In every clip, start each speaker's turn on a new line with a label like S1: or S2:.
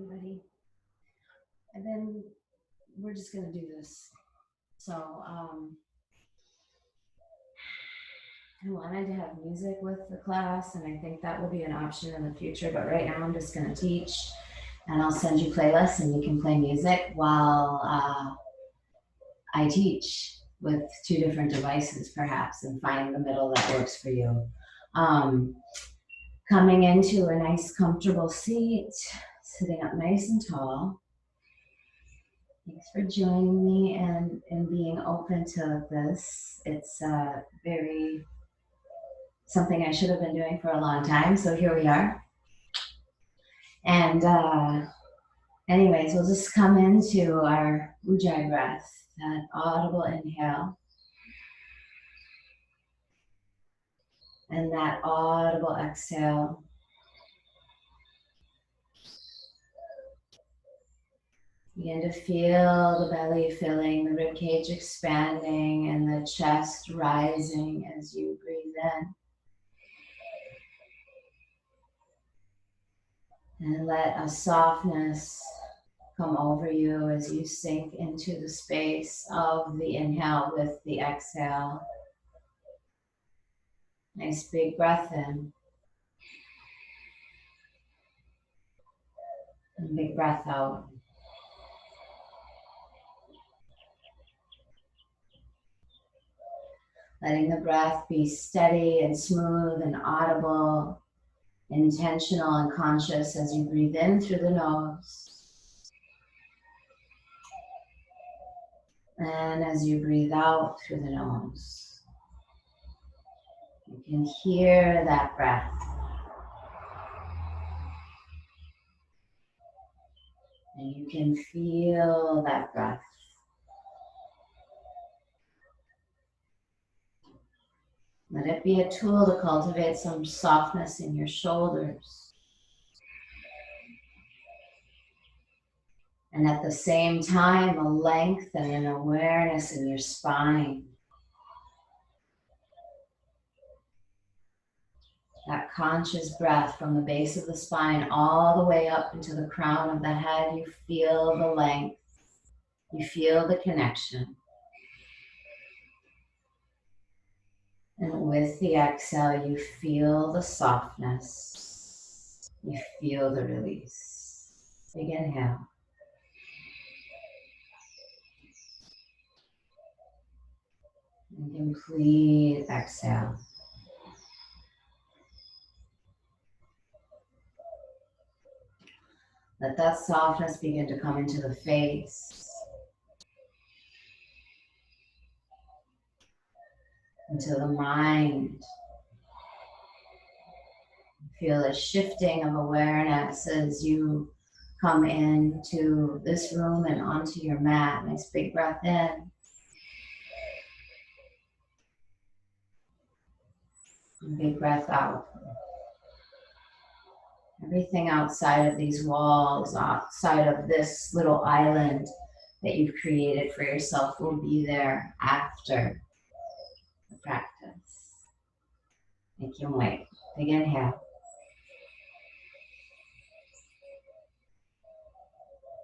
S1: everybody. We're just gonna do this. So I wanted to have music with the class, and I think that will be an option in the future, but right now I'm just gonna teach, and I'll send you playlists and you can play music while I teach with two different devices perhaps, and find the middle that works for you. Coming into a nice comfortable seat, sitting up nice and tall. Thanks for joining me and being open to this. It's very something I should have been doing for a long time, so here we are. And anyways, we'll just come into our Ujjayi breath, that audible inhale, and that audible exhale. Begin to feel the belly filling, the rib cage expanding, and the chest rising as you breathe in. And let a softness come over you as you sink into the space of the inhale with the exhale. Nice big breath in. And big breath out. Letting the breath be steady and smooth and audible, intentional and conscious as you breathe in through the nose. And as you breathe out through the nose. You can hear that breath. And you can feel that breath. Let it be a tool to cultivate some softness in your shoulders. And at the same time, a length and an awareness in your spine. That conscious breath from the base of the spine all the way up into the crown of the head. You feel the length. You feel the connection. And with the exhale, you feel the softness. You feel the release. Big inhale. And complete exhale. Let that softness begin to come into the face, into the mind. Feel a shifting of awareness as you come into this room and onto your mat. Nice big breath in. And big breath out. Everything outside of these walls, outside of this little island that you've created for yourself will be there after the practice. Make your way. Big inhale.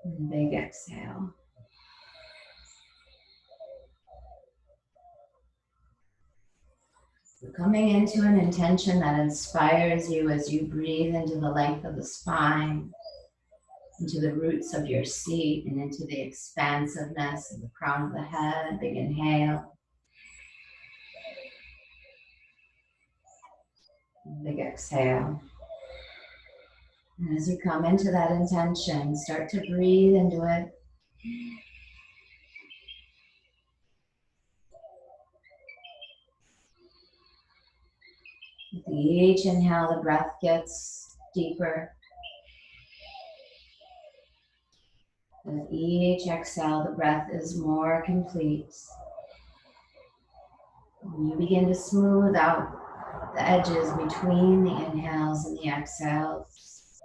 S1: And big exhale. So coming into an intention that inspires you as you breathe into the length of the spine, into the roots of your seat, and into the expansiveness of the crown of the head. Big inhale. And big exhale. And as you come into that intention, start to breathe into it. With each inhale, the breath gets deeper. With each exhale, the breath is more complete. And you begin to smooth out the edges between the inhales and the exhales.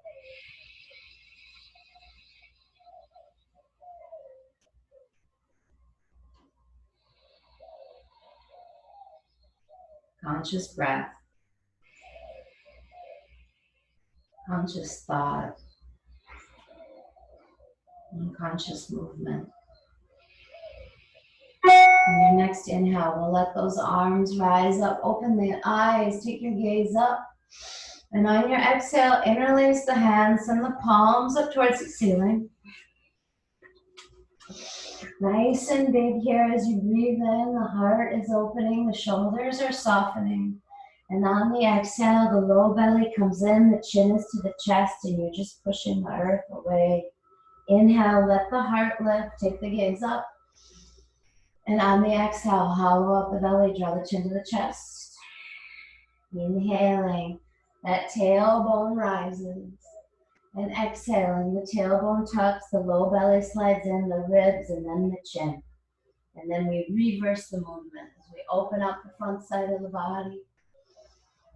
S1: Conscious breath, conscious thought, unconscious movement. On your next inhale, we'll let those arms rise up. Open the eyes. Take your gaze up. And on your exhale, interlace the hands and the palms up towards the ceiling. Nice and big here as you breathe in. The heart is opening. The shoulders are softening. And on the exhale, the low belly comes in. The chin is to the chest and you're just pushing the earth away. Inhale, let the heart lift. Take the gaze up. And on the exhale, hollow out the belly. Draw the chin to the chest. Inhaling. That tailbone rises. And exhaling, the tailbone tucks, the low belly slides in, the ribs, and then the chin. And then we reverse the movement as we open up the front side of the body.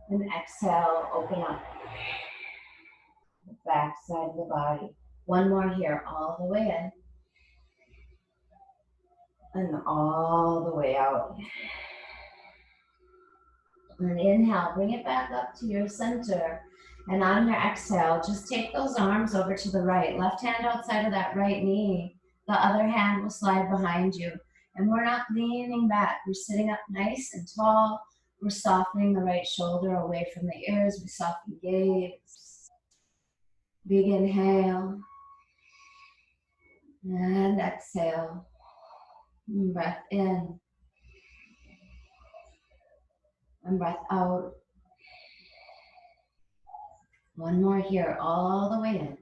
S1: And exhale, open up the back side of the body. One more here, all the way in. And all the way out. And inhale, bring it back up to your center. And on your exhale, just take those arms over to the right. Left hand outside of that right knee. The other hand will slide behind you. And we're not leaning back. We're sitting up nice and tall. We're softening the right shoulder away from the ears. We soften gaze. Big inhale. And exhale. And breath in. And breath out. One more here, all the way in.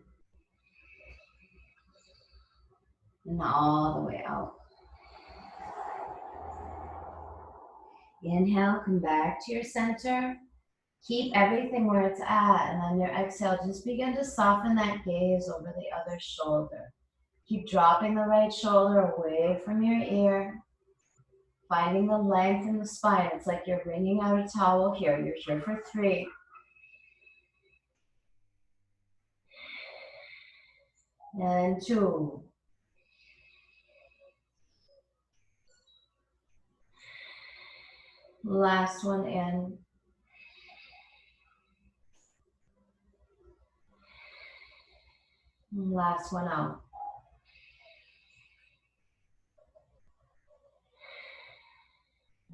S1: And all the way out. Inhale, come back to your center. Keep everything where it's at. And on your exhale, just begin to soften that gaze over the other shoulder. Keep dropping the right shoulder away from your ear. Finding the length in the spine. It's like you're wringing out a towel here. You're here for 3. And 2. Last one in. Last one out.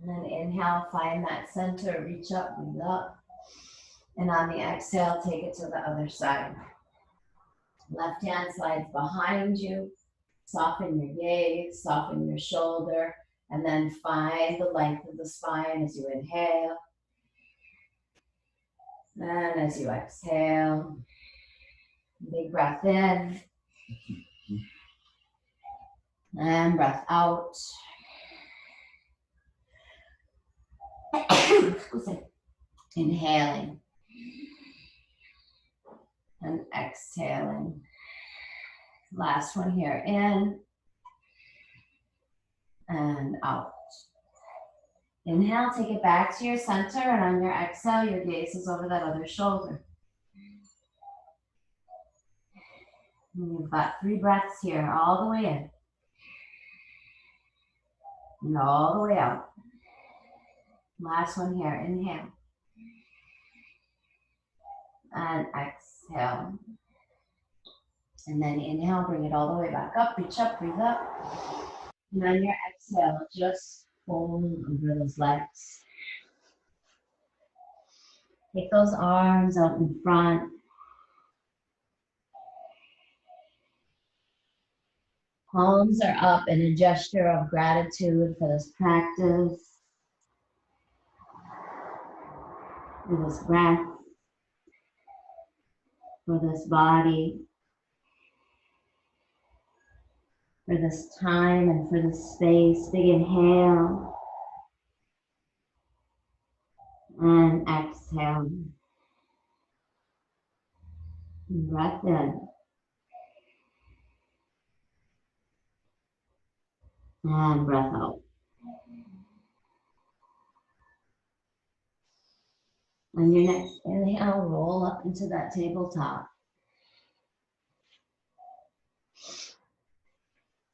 S1: And then inhale, find that center, reach up, breathe up. And on the exhale, take it to the other side. Left hand slides behind you. Soften your gaze, soften your shoulder, and then find the length of the spine as you inhale. And as you exhale, big breath in. And breath out. Inhaling. And exhaling. Last one here, in and out. Inhale, take it back to your center, and on your exhale, your gaze is over that other shoulder. And you've got 3 breaths here, all the way in. And all the way out. Last one here, inhale. And exhale. And then inhale, bring it all the way back up, reach up, breathe up. And on your exhale, just fold over those legs. Take those arms out in front. Palms are up in a gesture of gratitude for this practice, for this breath, for this body, for this time and for this space. Big inhale and exhale. Breath in and breath out. On your next inhale, roll up into that tabletop.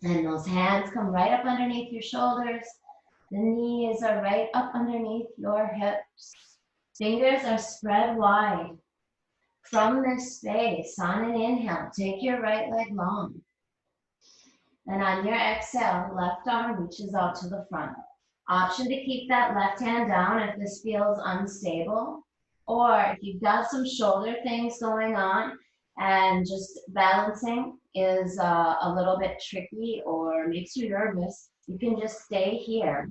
S1: And those hands come right up underneath your shoulders. The knees are right up underneath your hips. Fingers are spread wide. From this space, on an inhale, take your right leg long. And on your exhale, left arm reaches out to the front. Option to keep that left hand down if this feels unstable, or if you've got some shoulder things going on and just balancing is a little bit tricky or makes you nervous, you can just stay here,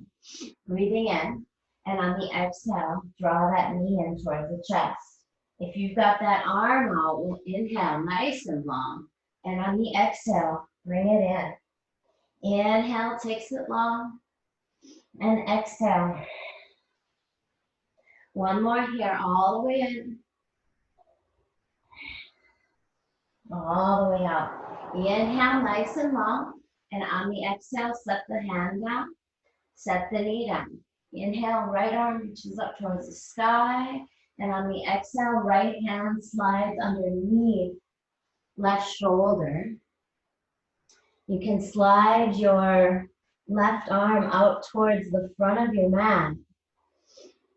S1: breathing in, and on the exhale, draw that knee in towards the chest. If you've got that arm out, we'll inhale nice and long, and on the exhale, bring it in. Inhale takes it long, and exhale. One more here, all the way in, all the way out. Inhale nice and long, and on the exhale, set the hand down, set the knee down. Inhale, right arm reaches up towards the sky, and on the exhale, right hand slides underneath left shoulder. You can slide your left arm out towards the front of your mat.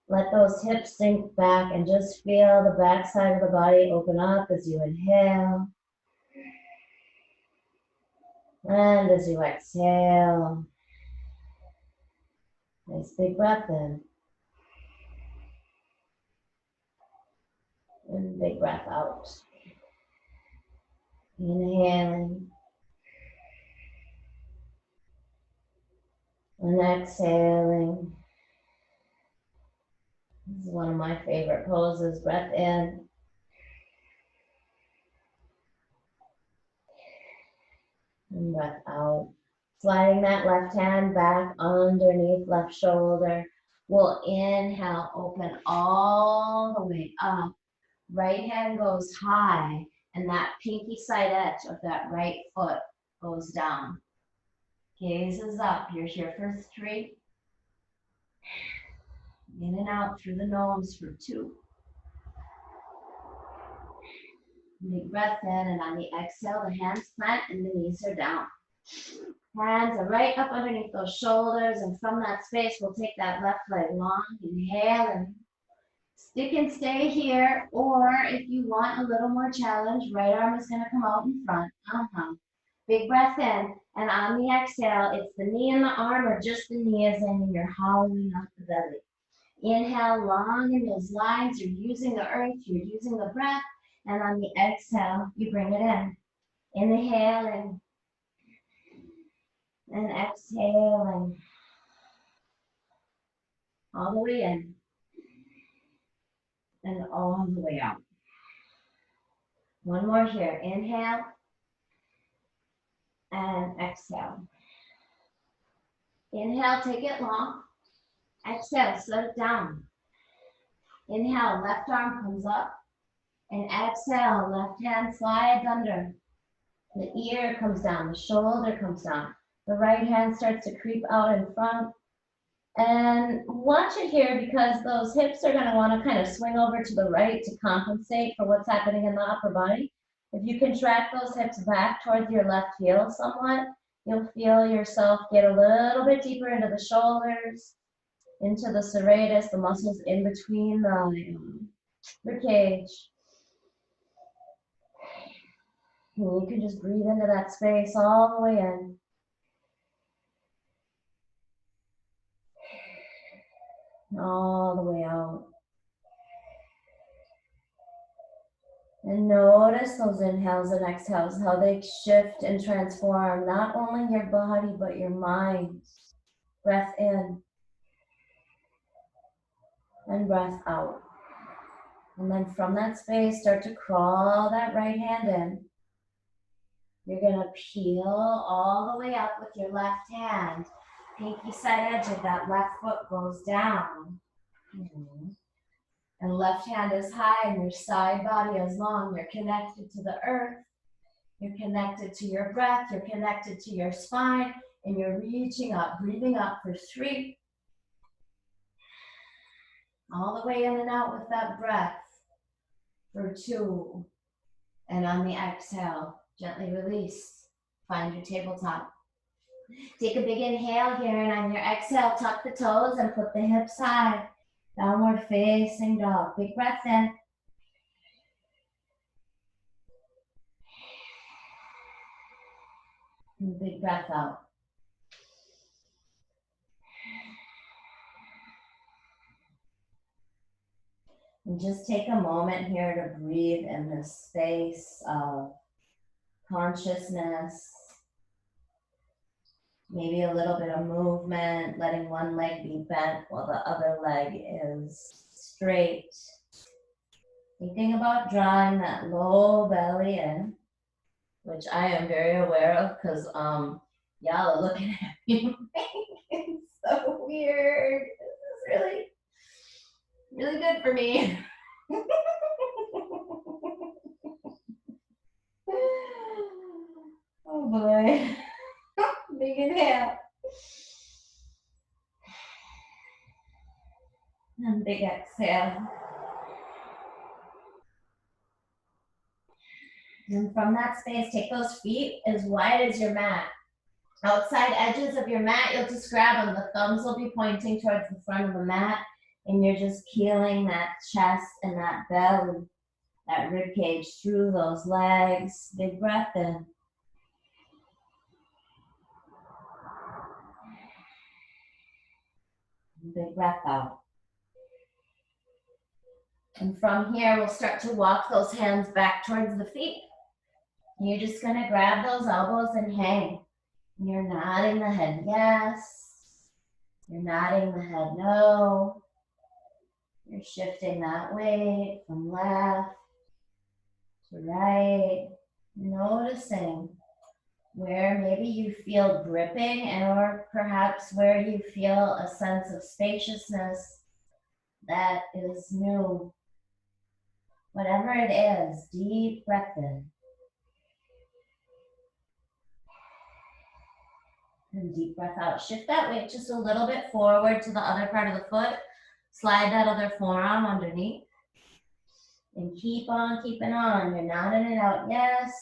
S1: Let those hips sink back and just feel the back side of the body open up as you inhale. And as you exhale, nice big breath in. And big breath out. Inhaling. And exhaling. This is one of my favorite poses. Breath in. And breath out. Sliding that left hand back underneath left shoulder. We'll inhale, open all the way up. Right hand goes high, and that pinky side edge of that right foot goes down. Gaze is up. You're here for 3. In and out through the nose for 2. Big breath in, and on the exhale, the hands plant and the knees are down. Hands are right up underneath those shoulders, and from that space, we'll take that left leg long. Inhale and stick and stay here, or if you want a little more challenge, right arm is going to come out in front. Big breath in, and on the exhale, it's the knee and the arm, or just the knee is in, and you're hollowing out the belly. Inhale long in those lines. You're using the earth, you're using the breath, and on the exhale, you bring it in. Inhaling and exhaling all the way in and all the way out. One more here. Inhale and exhale. Inhale, take it long. Exhale, set it down. Inhale, left arm comes up. And exhale, left hand slides under. The ear comes down, the shoulder comes down. The right hand starts to creep out in front. And watch it here, because those hips are going to want to kind of swing over to the right to compensate for what's happening in the upper body. If you contract those hips back towards your left heel somewhat, you'll feel yourself get a little bit deeper into the shoulders, into the serratus, the muscles in between the rib cage. And you can just breathe into that space all the way in. All the way out. And notice those inhales and exhales, how they shift and transform not only your body, but your mind. Breath in and breath out. And then from that space, start to crawl that right hand in. You're going to peel all the way up with your left hand. Pinky side edge of that left foot goes down. And left hand is high and your side body is long. You're connected to the earth. You're connected to your breath. You're connected to your spine. And you're reaching up, breathing up for 3. All the way in and out with that breath for 2. And on the exhale, gently release. Find your tabletop. Take a big inhale here, and on your exhale, tuck the toes and put the hips high. Downward facing dog. Big breath in. And Big breath out. And just take a moment here to breathe in this space of consciousness. Maybe a little bit of movement, letting one leg be bent while the other leg is straight. Thinking about drawing that low belly in, which I am very aware of because y'all are looking at me. It's so weird. This is really, really good for me. Oh boy. Big inhale. And big exhale. And from that space, take those feet as wide as your mat. Outside edges of your mat, you'll just grab them. The thumbs will be pointing towards the front of the mat, and you're just peeling that chest and that belly, that rib cage through those legs. Big breath in. Big breath out. And from here, we'll start to walk those hands back towards the feet. You're just gonna grab those elbows and hang. You're nodding the head yes. You're nodding the head no. You're shifting that weight from left to right. Noticing where maybe you feel gripping or perhaps where you feel a sense of spaciousness that is new. Whatever it is, deep breath in. And deep breath out. Shift that weight just a little bit forward to the other part of the foot. Slide that other forearm underneath. And keep on keeping on. You're nodding it out, yes.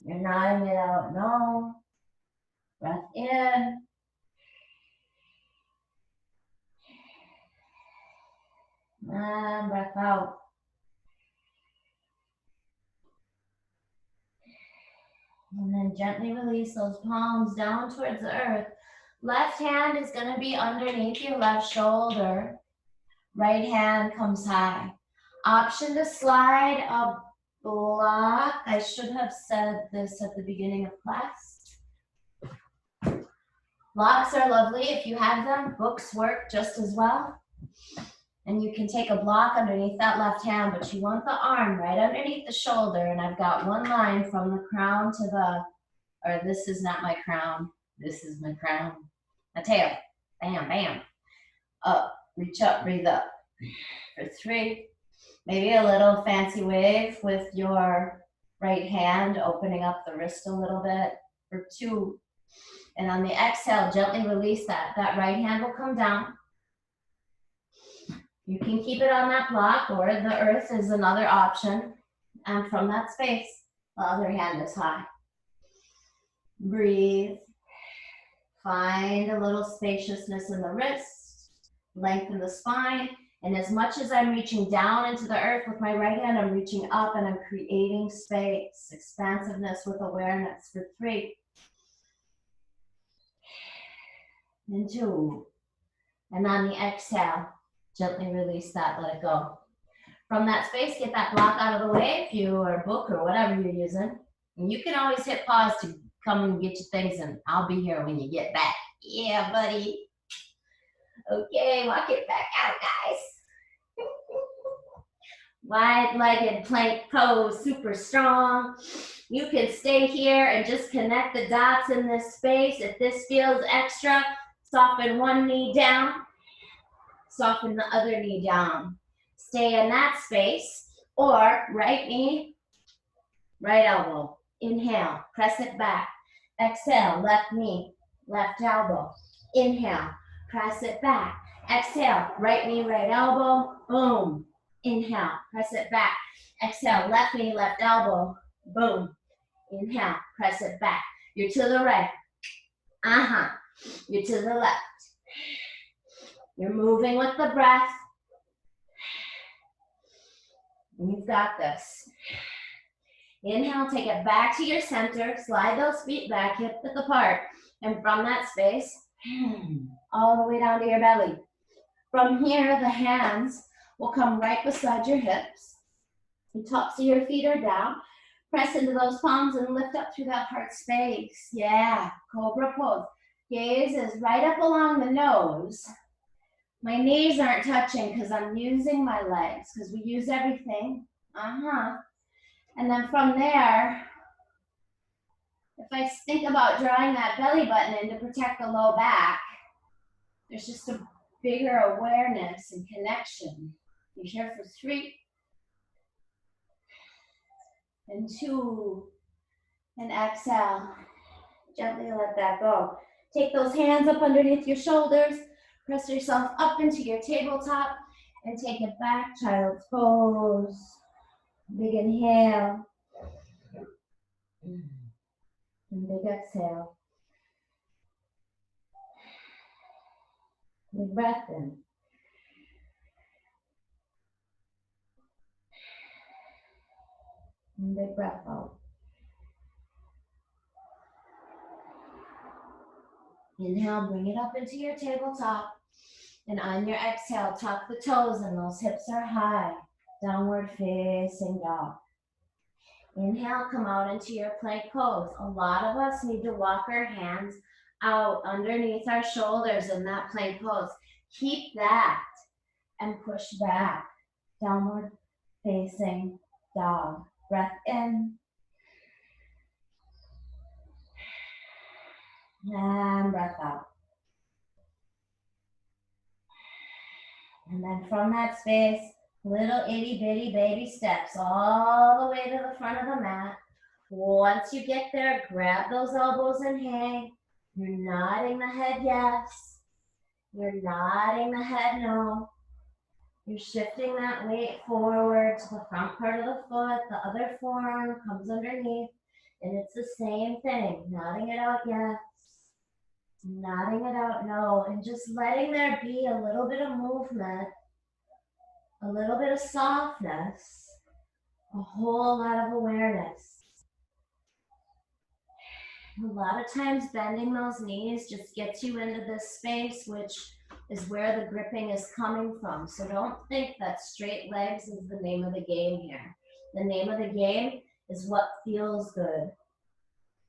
S1: You're nodding it out, no. Breath in. And breath out. And then gently release those palms down towards the earth. Left hand is going to be underneath your left shoulder. Right hand comes high. Option to slide a block. I should have said this at the beginning of class. Blocks are lovely. If you have them, books work just as well. And you can take a block underneath that left hand, but you want the arm right underneath the shoulder. And I've got one line from the crown to the, or this is not my crown. This is my crown. My tail. Bam, bam. Up, reach up, breathe up. For 3. Maybe a little fancy wave with your right hand, opening up the wrist a little bit. For 2. And on the exhale, gently release that. That right hand will come down. You can keep it on that block, or the earth is another option. And from that space, the other hand is high. Breathe. Find a little spaciousness in the wrist. Lengthen the spine. And as much as I'm reaching down into the earth with my right hand, I'm reaching up and I'm creating space, expansiveness with awareness. For 3. And 2. And on the exhale, gently release that, let it go. From that space, get that block out of the way if you, or a book or whatever you're using. And you can always hit pause to come and get your things, and I'll be here when you get back. Yeah, buddy. Okay, walk it back out, guys. Wide-legged plank pose, super strong. You can stay here and just connect the dots in this space. If this feels extra, soften one knee down. Soften the other knee down. Stay in that space. Or right knee, right elbow. Inhale, press it back. Exhale, left knee, left elbow. Inhale, press it back. Exhale, right knee, right elbow. Boom. Inhale, press it back. Exhale, left knee, left elbow. Boom. Inhale, press it back. You're to the right. You're to the left. You're moving with the breath. You've got this. Inhale, take it back to your center. Slide those feet back, hip width apart. And from that space, all the way down to your belly. From here, the hands will come right beside your hips. The tops of your feet are down. Press into those palms and lift up through that heart space. Yeah, cobra pose. Gaze is right up along the nose. My knees aren't touching because I'm using my legs, because we use everything. And then from there, if I think about drawing that belly button in to protect the low back, there's just a bigger awareness and connection. You're here for 3 and 2, and exhale. Gently let that go. Take those hands up underneath your shoulders. Press yourself up into your tabletop and take it back, child's pose. Big inhale. And big exhale. Big breath in. And big breath out. Inhale, bring it up into your tabletop. And on your exhale, tuck the toes and those hips are high. Downward facing dog. Inhale, come out into your plank pose. A lot of us need to walk our hands out underneath our shoulders in that plank pose. Keep that and push back. Downward facing dog. Breath in. And breath out. And then from that space, little itty bitty baby steps all the way to the front of the mat. Once you get there, grab those elbows and hang. You're nodding the head yes. You're nodding the head no. You're shifting that weight forward to the front part of the foot. The other forearm comes underneath. And it's the same thing. Nodding it out yes. Nodding it out no. And just letting there be a little bit of movement. A little bit of softness. A whole lot of awareness. A lot of times bending those knees just gets you into this space, which is where the gripping is coming from. So don't think that straight legs is the name of the game here. The name of the game is what feels good,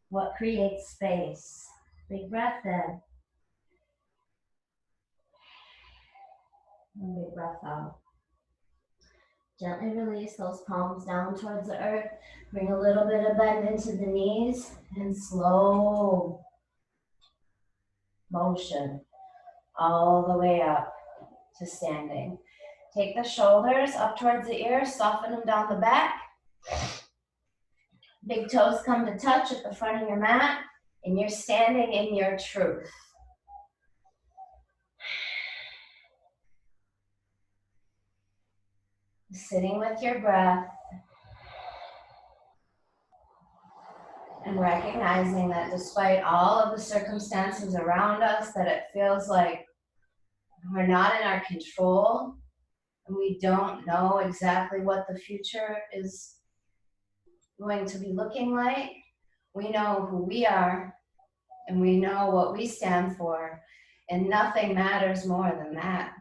S1: what creates space. Big breath in. And big breath out. Gently release those palms down towards the earth. Bring a little bit of bend into the knees and slow motion all the way up to standing. Take the shoulders up towards the ears, soften them down the back. Big toes come to touch at the front of your mat, and you're standing in your truth. Sitting with your breath and recognizing that despite all of the circumstances around us, that it feels like we're not in our control and we don't know exactly what the future is going to be looking like. We know who we are and we know what we stand for, and nothing matters more than that.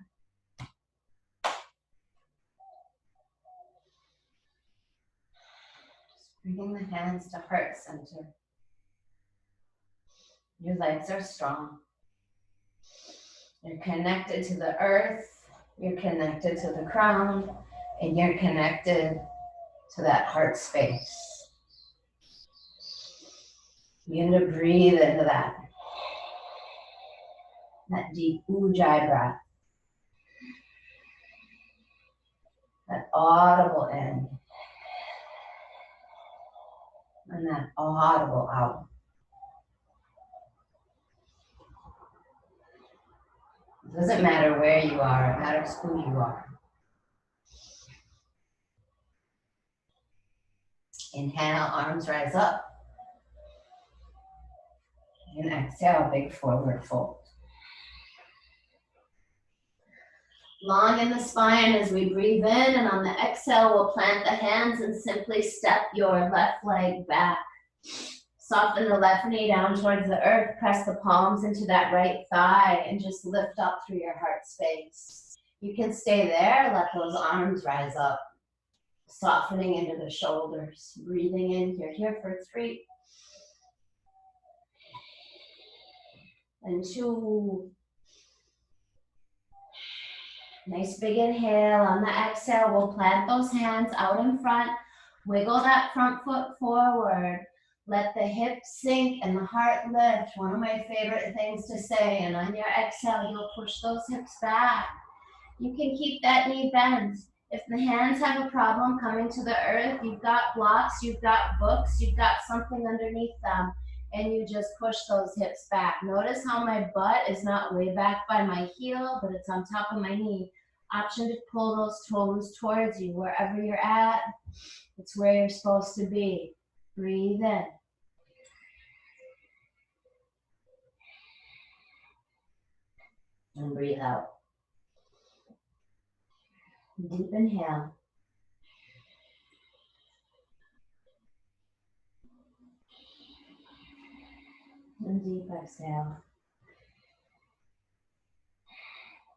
S1: Bringing the hands to heart center. Your legs are strong. You're connected to the earth. You're connected to the crown. And you're connected to that heart space. Begin to breathe into that. That deep ujjayi breath. That audible in. And that audible out. It doesn't matter where you are, it matters who you are. Inhale, arms rise up. And exhale, big forward fold. Long in the spine as we breathe in, and on the exhale, we'll plant the hands and simply step your left leg back. Soften the left knee down towards the earth, press the palms into that right thigh, and just lift up through your heart space. You can stay there, let those arms rise up, softening into the shoulders. Breathing in, you're here for 3 and 2. Nice big inhale. On the exhale, we'll plant those hands out in front. Wiggle that front foot forward. Let the hips sink and the heart lift. One of my favorite things to say. And on your exhale, you'll push those hips back. You can keep that knee bent. If the hands have a problem coming to the earth, you've got blocks, you've got books, you've got something underneath them, and you just push those hips back. Notice how my butt is not way back by my heel, but it's on top of my knee. Option to pull those toes towards you. Wherever you're at, it's where you're supposed to be. Breathe in. And breathe out. Deep inhale. And deep exhale.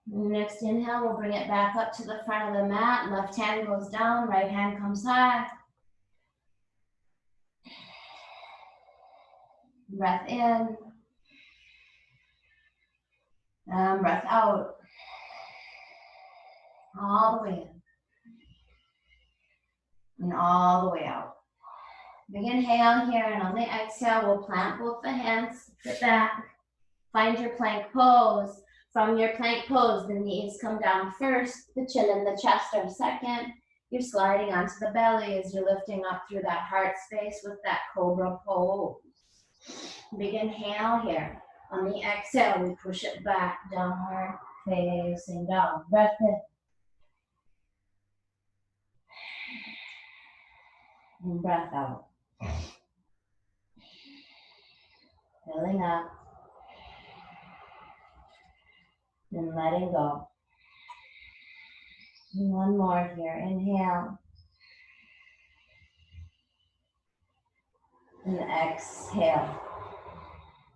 S1: Next inhale, we'll bring it back up to the front of the mat. Left hand goes down, right hand comes high. Breath in. And breath out. All the way in. And all the way out. Big inhale here, and on the exhale, we'll plant both the hands, sit back. Find your plank pose. From your plank pose, the knees come down first, the chin and the chest are second. You're sliding onto the belly as you're lifting up through that heart space with that cobra pose. Big inhale here. On the exhale, we push it back, downward, facing down. Breath in. And breath out. Filling up. And letting go. And one more here. Inhale. And exhale.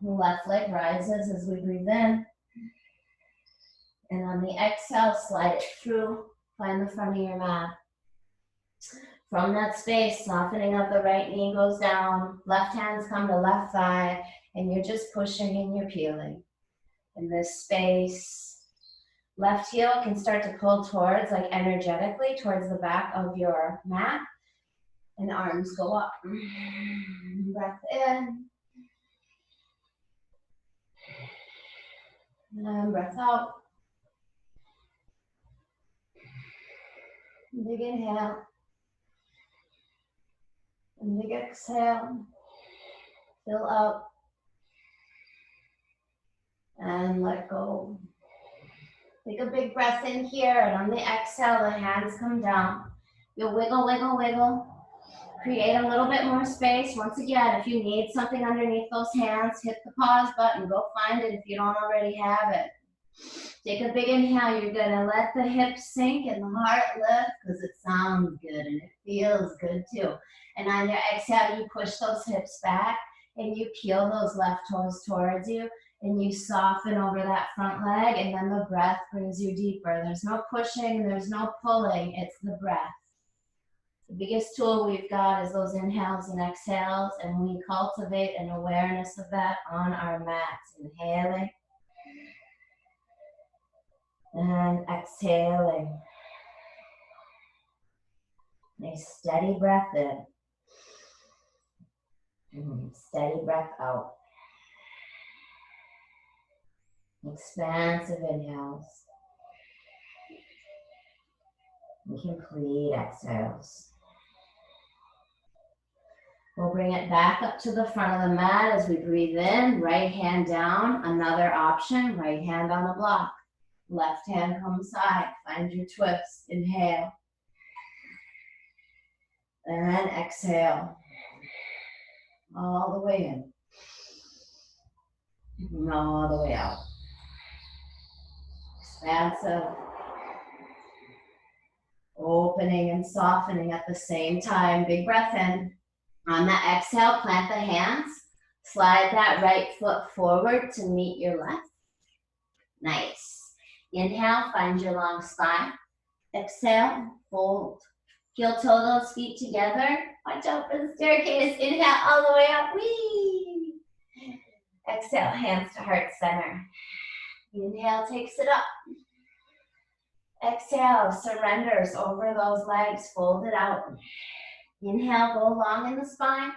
S1: The left leg rises as we breathe in. And on the exhale, slide it through. Find the front of your mat. From that space, softening up, the right knee goes down. Left hands come to left thigh. And you're just pushing and you're peeling. In this space, left heel can start to pull towards, like energetically, towards the back of your mat. And arms go up. Breath in. And breath out. Big inhale. And big exhale. Fill up. And let go. Take a big breath in here, and on the exhale, the hands come down. You'll wiggle, wiggle, wiggle. Create a little bit more space. Once again, if you need something underneath those hands, hit the pause button. Go find it if you don't already have it. Take a big inhale. You're going to let the hips sink and the heart lift because it sounds good and it feels good too. And on your exhale, you push those hips back and you peel those left toes towards you. And you soften over that front leg, and then the breath brings you deeper. There's no pushing, there's no pulling, it's the breath. The biggest tool we've got is those inhales and exhales, and we cultivate an awareness of that on our mats. Inhaling and exhaling. Nice steady breath in. And steady breath out. Expansive inhales. And complete exhales. We'll bring it back up to the front of the mat as we breathe in. Right hand down. Another option. Right hand on the block. Left hand comes side. Find your twist. Inhale. And exhale. All the way in. And all the way out. Expansive. Opening and softening at the same time. Big breath in. On the exhale, plant the hands. Slide that right foot forward to meet your left. Nice. Inhale, find your long spine. Exhale, fold. Heel toe those feet together. Watch out for the staircase. Inhale all the way up. Whee! Exhale, hands to heart center. Inhale, takes it up. Exhale, surrenders over those legs, fold it out. Inhale, go long in the spine.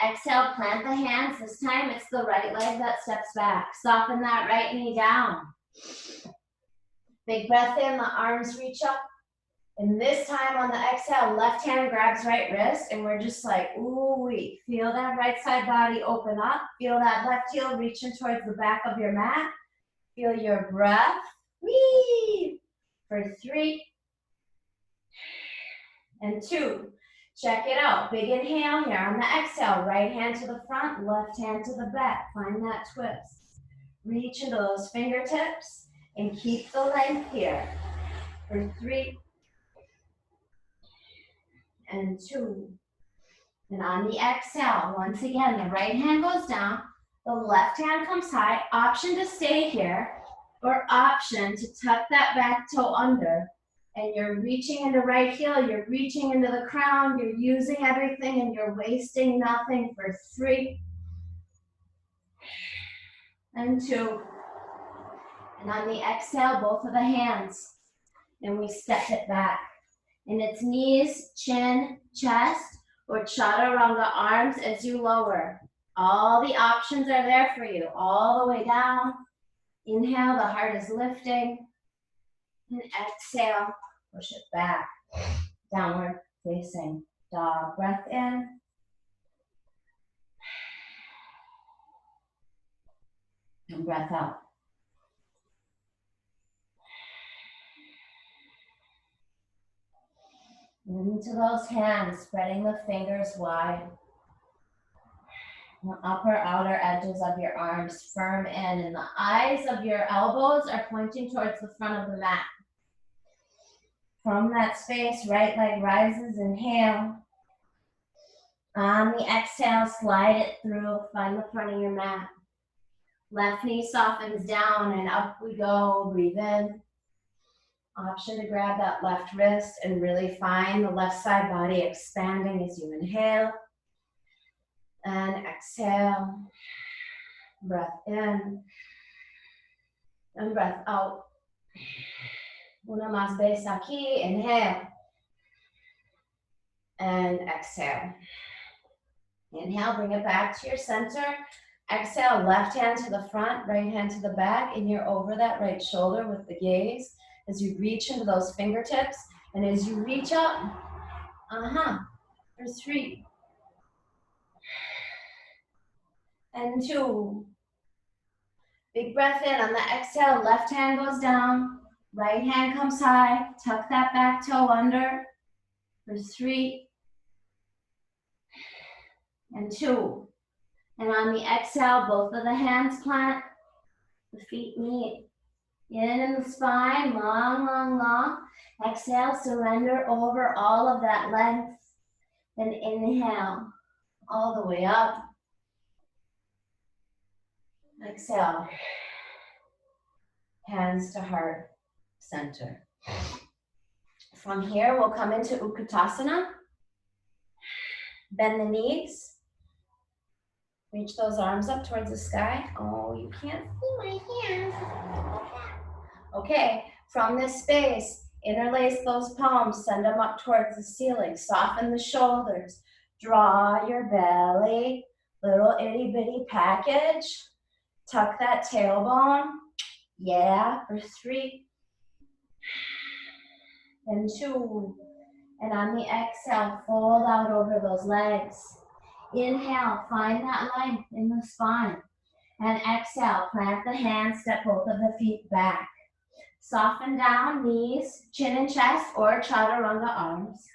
S1: Exhale, plant the hands. This time it's the right leg that steps back. Soften that right knee down. Big breath in, the arms reach up. And this time on the exhale, left hand grabs right wrist, and we're just like, ooh-wee. Feel that right side body open up. Feel that left heel reaching towards the back of your mat. Feel your breath. Whee! For 3 and 2. Check it out. Big inhale here. On the exhale, right hand to the front, left hand to the back. Find that twist. Reach into those fingertips and keep the length here. For 3 and 2. And on the exhale, once again, the right hand goes down, the left hand comes high. Option to stay here, or option to tuck that back toe under. And you're reaching into right heel, you're reaching into the crown, you're using everything and you're wasting nothing for 3 and 2. And on the exhale, both of the hands. And we step it back. And it's knees, chin, chest, or chaturanga arms as you lower. All the options are there for you, all the way down. Inhale, the heart is lifting. And exhale, push it back. Downward facing dog. Breath in. And breath out. Into those hands, spreading the fingers wide. The upper outer edges of your arms firm in, and the eyes of your elbows are pointing towards the front of the mat. From that space, right leg rises, inhale. On the exhale, slide it through, find the front of your mat. Left knee softens down and up we go, breathe in. Option to grab that left wrist and really find the left side body expanding as you inhale. And exhale. Breath in. And breath out. Una más vez aquí. Inhale. And exhale. Inhale, bring it back to your center. Exhale, left hand to the front, right hand to the back, and you're over that right shoulder with the gaze as you reach into those fingertips. And as you reach up, for 3 and 2. Big breath in. On the exhale, left hand goes down, right hand comes high. Tuck that back toe under for 3 and 2. And on the exhale, both of the hands plant, the feet meet. In the spine, long, long, long. Exhale, surrender over all of that length. Then inhale, all the way up. Exhale, hands to heart center. From here, we'll come into Utkatasana. Bend the knees. Reach those arms up towards the sky. Oh, you can't see my hands. Okay, from this space, interlace those palms, send them up towards the ceiling. Soften the shoulders. Draw your belly. Little itty bitty package. Tuck that tailbone. Yeah, for 3 and 2. And on the exhale, fold out over those legs. Inhale, find that length in the spine. And exhale, plant the hands, step both of the feet back. Soften down, knees, chin and chest, or chaturanga arms.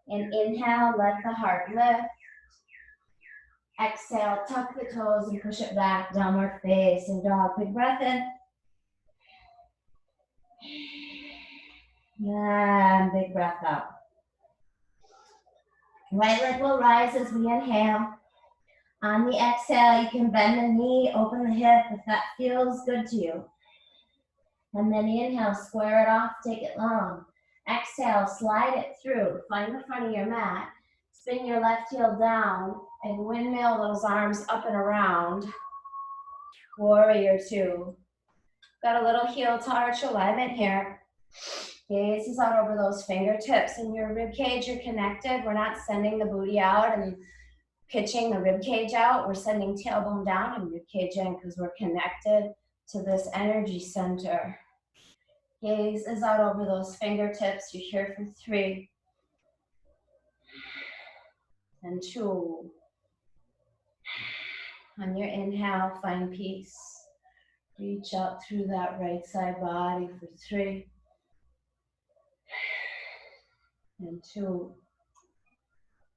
S1: And inhale, let the heart lift. Exhale, tuck the toes and push it back, downward facing dog. Big breath in. And big breath out. Right leg will rise as we inhale. On the exhale, you can bend the knee, open the hip if that feels good to you. And then inhale, square it off, take it long. Exhale, slide it through. Find the front of your mat. Spin your left heel down and windmill those arms up and around. Warrior two. Got a little heel to arch alignment here. Gaze is out over those fingertips. In your rib cage, you're connected. We're not sending the booty out and pitching the rib cage out. We're sending tailbone down and rib cage in because we're connected to this energy center. Gaze is out over those fingertips. You're here for 3 and 2. On your inhale, find peace. Reach out through that right side body for 3 and 2.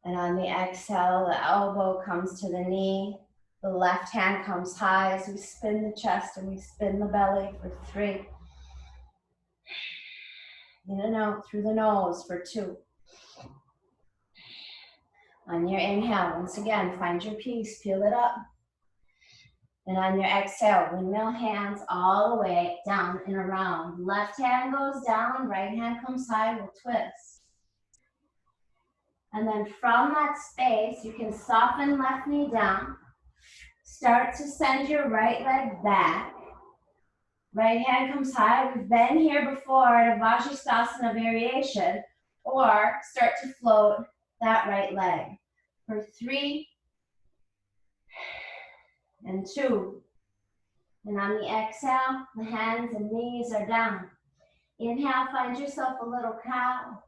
S1: And on the exhale, the elbow comes to the knee. The left hand comes high as we spin the chest and we spin the belly for 3. In and out through the nose for 2. On your inhale, once again, find your peace, peel it up. And on your exhale, windmill hands all the way down and around. Left hand goes down, right hand comes high, we'll twist. And then from that space, you can soften left knee down. Start to send your right leg back. Right hand comes high. We've been here before in a Vajrasthana variation. Or start to float that right leg for 3 and 2. And on the exhale, the hands and knees are down. Inhale, find yourself a little cow.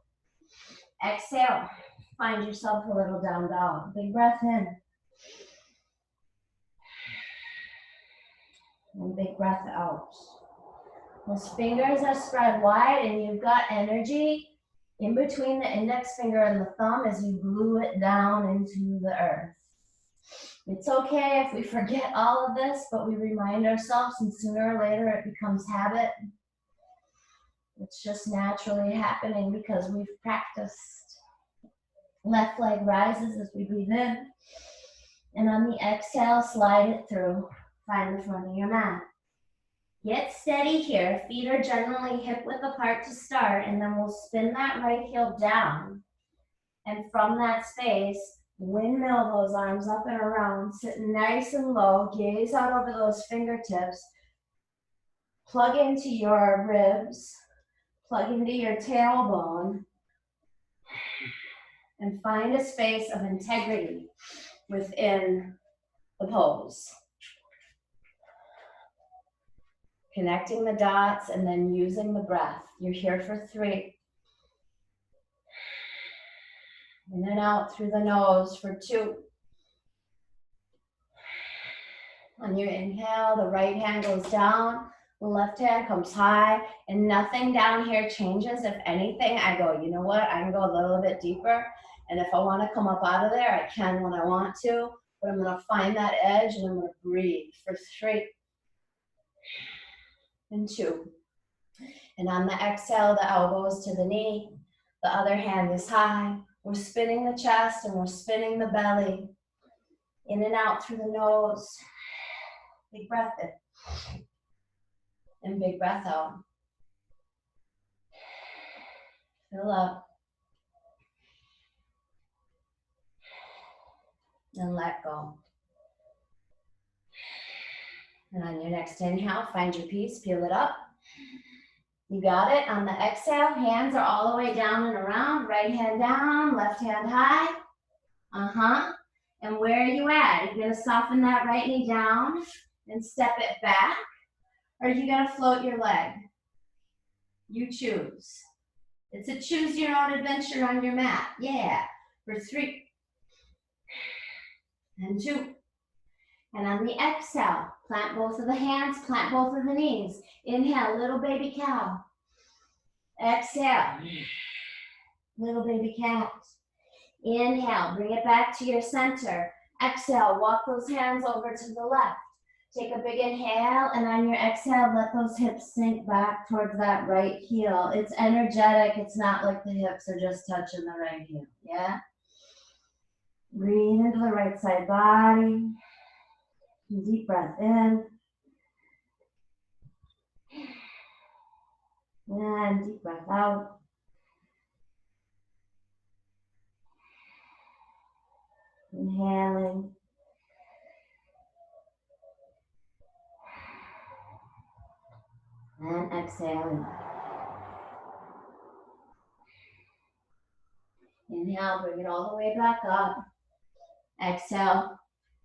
S1: Exhale, find yourself a little down dog. Big breath in. And big breath out. Those fingers are spread wide and you've got energy in between the index finger and the thumb as you glue it down into the earth. It's okay if we forget all of this, but we remind ourselves and sooner or later it becomes habit. It's just naturally happening because we've practiced. Left leg rises as we breathe in. And on the exhale, slide it through. Find the front of your mat. Get steady here. Feet are generally hip width apart to start, and then we'll spin that right heel down. And from that space, windmill those arms up and around, sitting nice and low, gaze out over those fingertips. Plug into your ribs, plug into your tailbone, and find a space of integrity within the pose. Connecting the dots and then using the breath. You're here for 3. In and out through the nose for 2. On your inhale, the right hand goes down, the left hand comes high, and nothing down here changes. If anything, I go, you know what? I can go a little bit deeper, and if I want to come up out of there, I can when I want to, but I'm going to find that edge and I'm going to breathe for 3 and 2. And on the exhale, the elbows to the knee, the other hand is high. We're spinning the chest and we're spinning the belly. In and out through the nose. Big breath in. And big breath out. Fill up. And let go. And on your next inhale, find your peace, peel it up. You got it. On the exhale, hands are all the way down and around. Right hand down, left hand high. And where are you at? You're going to soften that right knee down and step it back. Or are you going to float your leg? You choose. It's a choose your own adventure on your mat. Yeah. For 3 and 2. And on the exhale, plant both of the hands, plant both of the knees. Inhale, little baby cow. Exhale, little baby cat. Inhale, bring it back to your center. Exhale, walk those hands over to the left. Take a big inhale, and on your exhale, let those hips sink back towards that right heel. It's energetic. It's not like the hips are just touching the right heel, yeah? Breathe into the right side body. Deep breath in. And deep breath out. Inhaling. And exhaling. Inhale, bring it all the way back up. Exhale.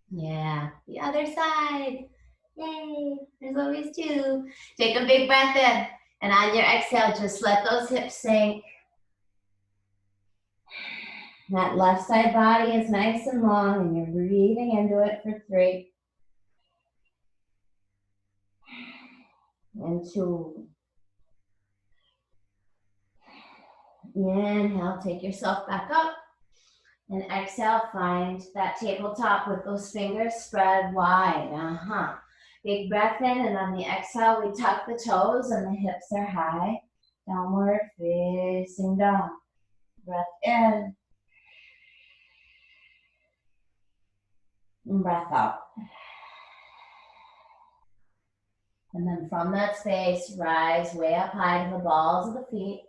S1: Yeah, the other side. Yay, there's always two. Take a big breath in. And on your exhale, just let those hips sink. That left side body is nice and long, and you're breathing into it for 3. And 2. Inhale, take yourself back up. And exhale, find that tabletop with those fingers spread wide. Big breath in, and on the exhale, we tuck the toes and the hips are high. Downward facing dog. Breath in. And breath out. And then from that space, rise way up high to the balls of the feet.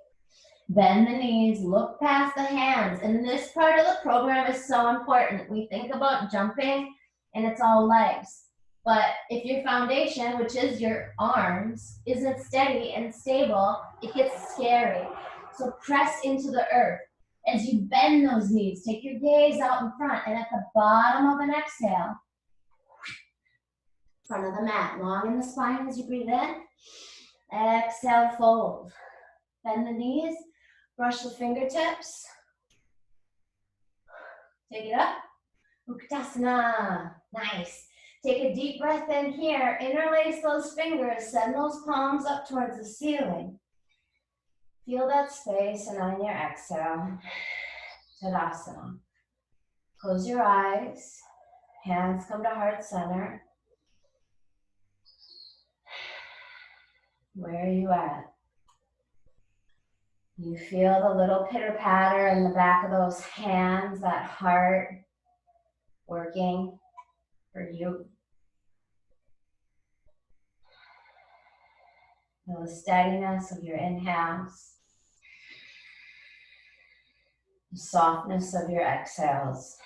S1: Bend the knees, look past the hands. And this part of the program is so important. We think about jumping and it's all legs. But if your foundation, which is your arms, isn't steady and stable, it gets scary. So press into the earth. As you bend those knees, take your gaze out in front, and at the bottom of an exhale, front of the mat, long in the spine as you breathe in. Exhale, fold. Bend the knees, brush the fingertips. Take it up. Utkatasana. Nice. Take a deep breath in here. Interlace those fingers. Send those palms up towards the ceiling. Feel that space, and on your exhale, Tadasana. Close your eyes. Hands come to heart center. Where are you at? You feel the little pitter patter in the back of those hands, that heart working for you. Feel the steadiness of your inhales, the softness of your exhales.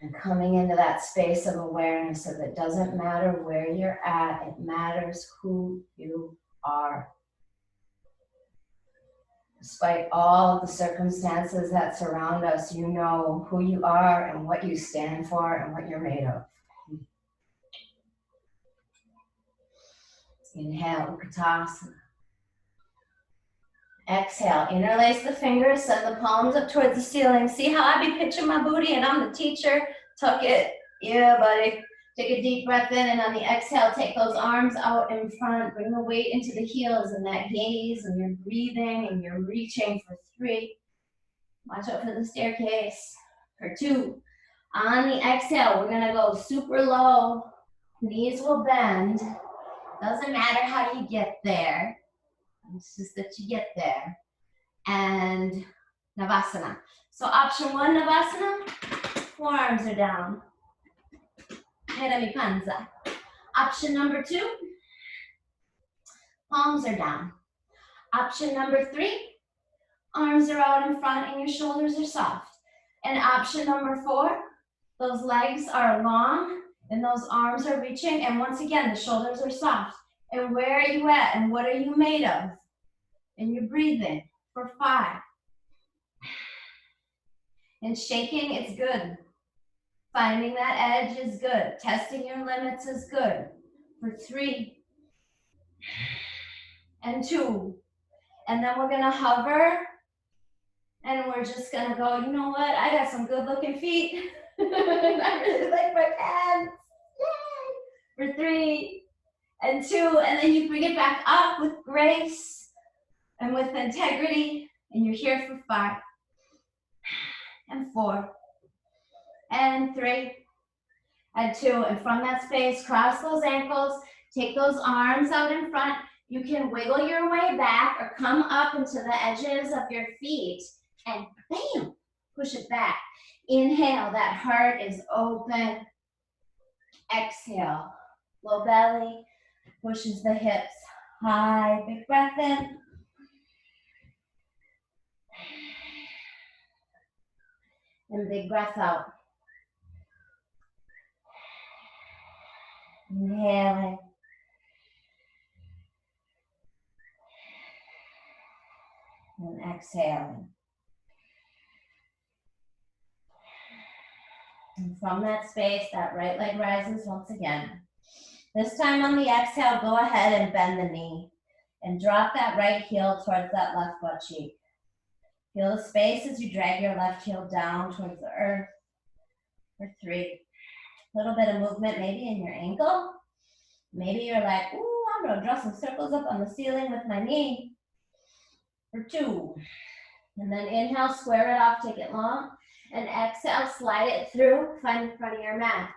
S1: And coming into that space of awareness of it doesn't matter where you're at, it matters who you are. Despite all of the circumstances that surround us, you know who you are and what you stand for and what you're made of. Inhale, Utkatasana. Exhale, interlace the fingers, send the palms up towards the ceiling. See how I be pitching my booty and I'm the teacher? Tuck it. Yeah, buddy. Take a deep breath in, and on the exhale, take those arms out in front. Bring the weight into the heels and that gaze, and you're breathing and you're reaching for 3. Watch out for the staircase. For 2. On the exhale, we're gonna go super low. Knees will bend. Doesn't matter how you get there. It's just that you get there. And Navasana. So option 1, Navasana, forearms are down. Panza. Option number 2, palms are down. Option number 3, arms are out in front and your shoulders are soft. And option number 4, those legs are long and those arms are reaching, and once again, the shoulders are soft. And where are you at and what are you made of? And you're breathing for 5. And shaking is good. Finding that edge is good. Testing your limits is good. For 3 and 2. And then we're gonna hover and we're just gonna go, you know what? I got some good looking feet. I really like my pants. Yay! For 3 and 2. And then you bring it back up with grace and with integrity. And you're here for 5 and 4 and 3 and 2. And from that space, cross those ankles, take those arms out in front. You can wiggle your way back or come up into the edges of your feet and bam, push it back. Inhale, that heart is open. Exhale, low belly, pushes the hips high. Big breath in. And big breath out. Inhaling. And exhaling. And from that space, that right leg rises once again. This time on the exhale, go ahead and bend the knee. And drop that right heel towards that left butt cheek. Feel the space as you drag your left heel down towards the earth. For 3. A little bit of movement maybe in your ankle. Maybe you're like, ooh, I'm gonna draw some circles up on the ceiling with my knee. For 2. And then inhale, square it off, take it long. And exhale, slide it through, find the front of your mat.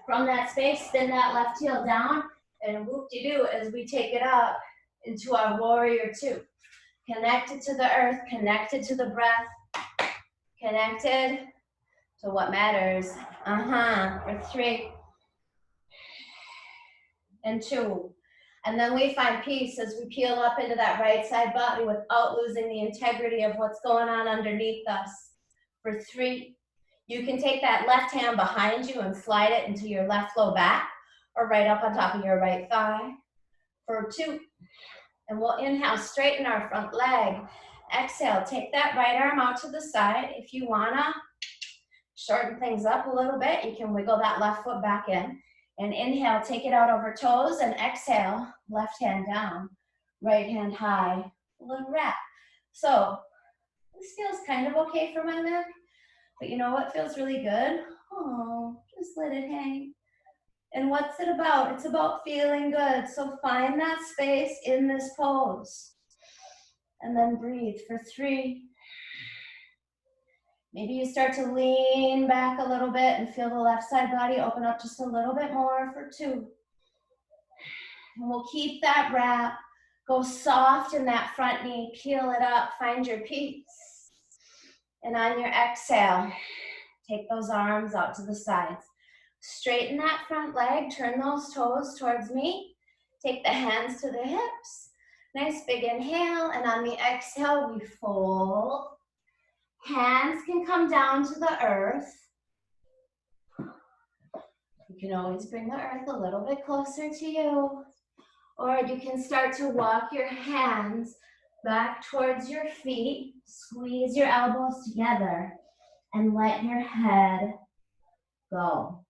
S1: From that space, spin that left heel down, and whoop-de-doo as we take it up into our warrior 2. Connected to the earth, connected to the breath, connected to what matters. For 3. And 2. And then we find peace as we peel up into that right side body without losing the integrity of what's going on underneath us. For 3. You can take that left hand behind you and slide it into your left low back or right up on top of your right thigh. For 2. And we'll inhale, straighten our front leg. Exhale, take that right arm out to the side. If you wanna shorten things up a little bit, you can wiggle that left foot back in. And inhale, take it out over toes, and exhale, left hand down, right hand high, a little wrap. So this feels kind of okay for my neck, but you know what feels really good? Oh, just let it hang. And what's it about? It's about feeling good. So find that space in this pose. And then breathe for 3. Maybe you start to lean back a little bit and feel the left side body open up just a little bit more for 2. And we'll keep that wrap. Go soft in that front knee. Peel it up. Find your peace. And on your exhale, take those arms out to the sides. Straighten that front leg. Turn those toes towards me. Take the hands to the hips. Nice big inhale. And on the exhale, we fold. Hands can come down to the earth. You can always bring the earth a little bit closer to you. Or you can start to walk your hands back towards your feet. Squeeze your elbows together and let your head go.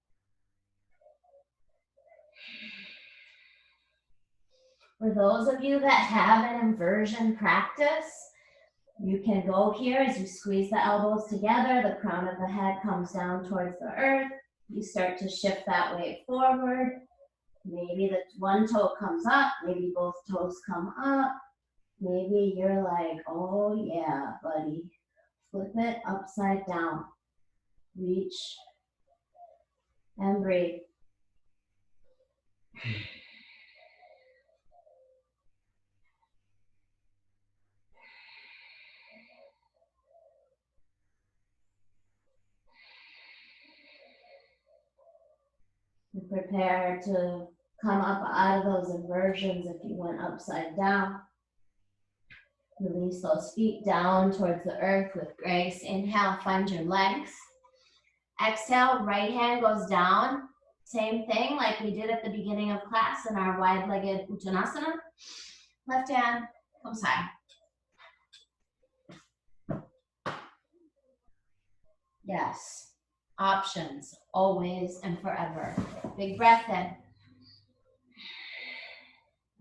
S1: For those of you that have an inversion practice, you can go here as you squeeze the elbows together, the crown of the head comes down towards the earth. You start to shift that weight forward. Maybe the one toe comes up, maybe both toes come up. Maybe you're like, oh yeah, buddy. Flip it upside down. Reach and breathe. Prepare to come up out of those inversions if you went upside down. Release those feet down towards the earth with grace. Inhale, find your legs. Exhale, right hand goes down. Same thing like we did at the beginning of class in our wide-legged Uttanasana. Left hand comes high. Yes. Options, always and forever. Big breath in.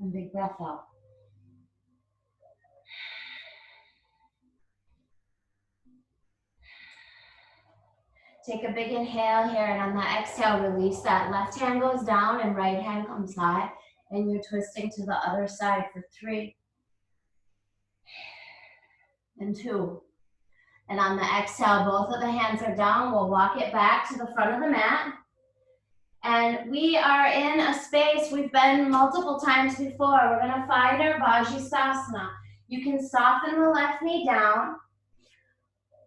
S1: And big breath out. Take a big inhale here, and on the exhale, release that. Left hand goes down and right hand comes high. And you're twisting to the other side for 3. And 2. And on the exhale, both of the hands are down. We'll walk it back to the front of the mat. And we are in a space we've been multiple times before. We're gonna find our Vajrasana. You can soften the left knee down,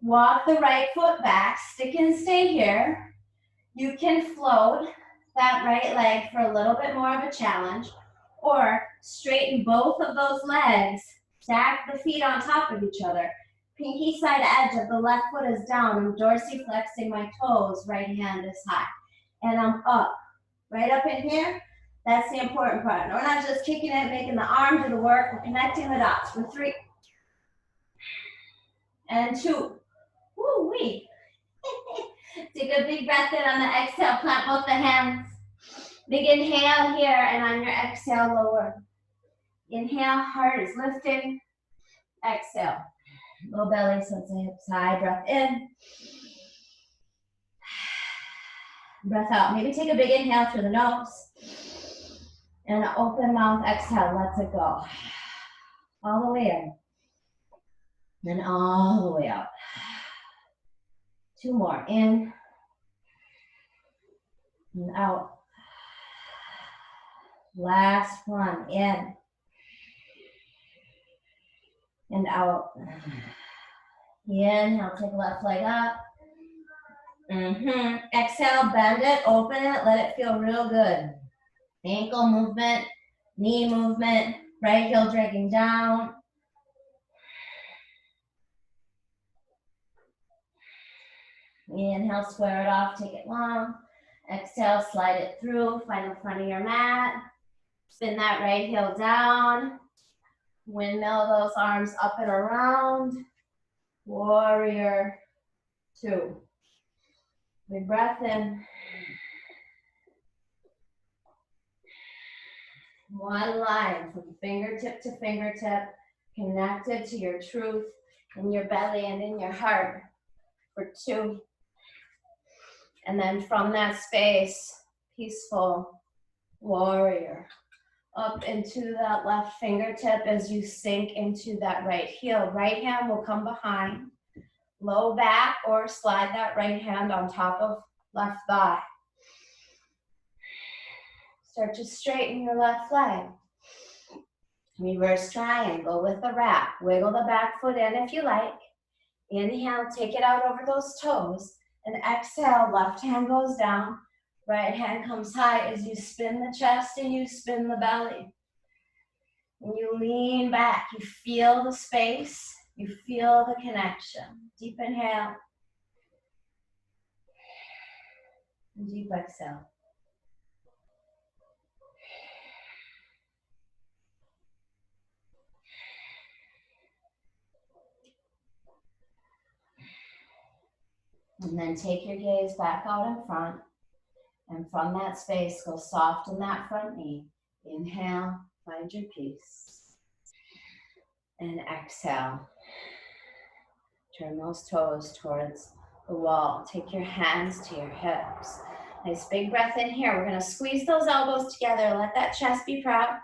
S1: walk the right foot back, stick and stay here. You can float that right leg for a little bit more of a challenge, or straighten both of those legs, stack the feet on top of each other. Pinky side edge of the left foot is down. I'm dorsiflexing my toes, right hand is high. And I'm up, right up in here. That's the important part. We're not just kicking it, making the arm do the work. We're connecting the dots for 3 and 2. Woo-wee. Take a big breath in on the exhale, plant both the hands. Big inhale here, and on your exhale, lower. Inhale, heart is lifting. Exhale, low belly, sense the hips high. Breath in. Breath out. Maybe take a big inhale through the nose. And open mouth, exhale, lets it go. All the way in. Then all the way out. 2 more, in and out. Last one, in and out. Inhale, take the left leg up. Exhale, bend it, open it, let it feel real good. Ankle movement, knee movement, right heel dragging down. Inhale, square it off, take it long. Exhale, slide it through, find the front of your mat. Spin that right heel down. Windmill those arms up and around. Warrior 2. Big breath in. One line from fingertip to fingertip, connected to your truth in your belly and in your heart for 2. And then from that space, peaceful warrior. Up into that left fingertip as you sink into that right heel. Right hand will come behind. Low back, or slide that right hand on top of left thigh. Start to straighten your left leg. Reverse triangle with the wrap. Wiggle the back foot in if you like. Inhale, take it out over those toes. And exhale, left hand goes down. Right hand comes high as you spin the chest and you spin the belly. And you lean back. You feel the space. You feel the connection. Deep inhale. And deep exhale. And then take your gaze back out in front. And from that space, go soft in that front knee. Inhale, find your peace. And exhale. Turn those toes towards the wall. Take your hands to your hips. Nice big breath in here. We're going to squeeze those elbows together. Let that chest be proud.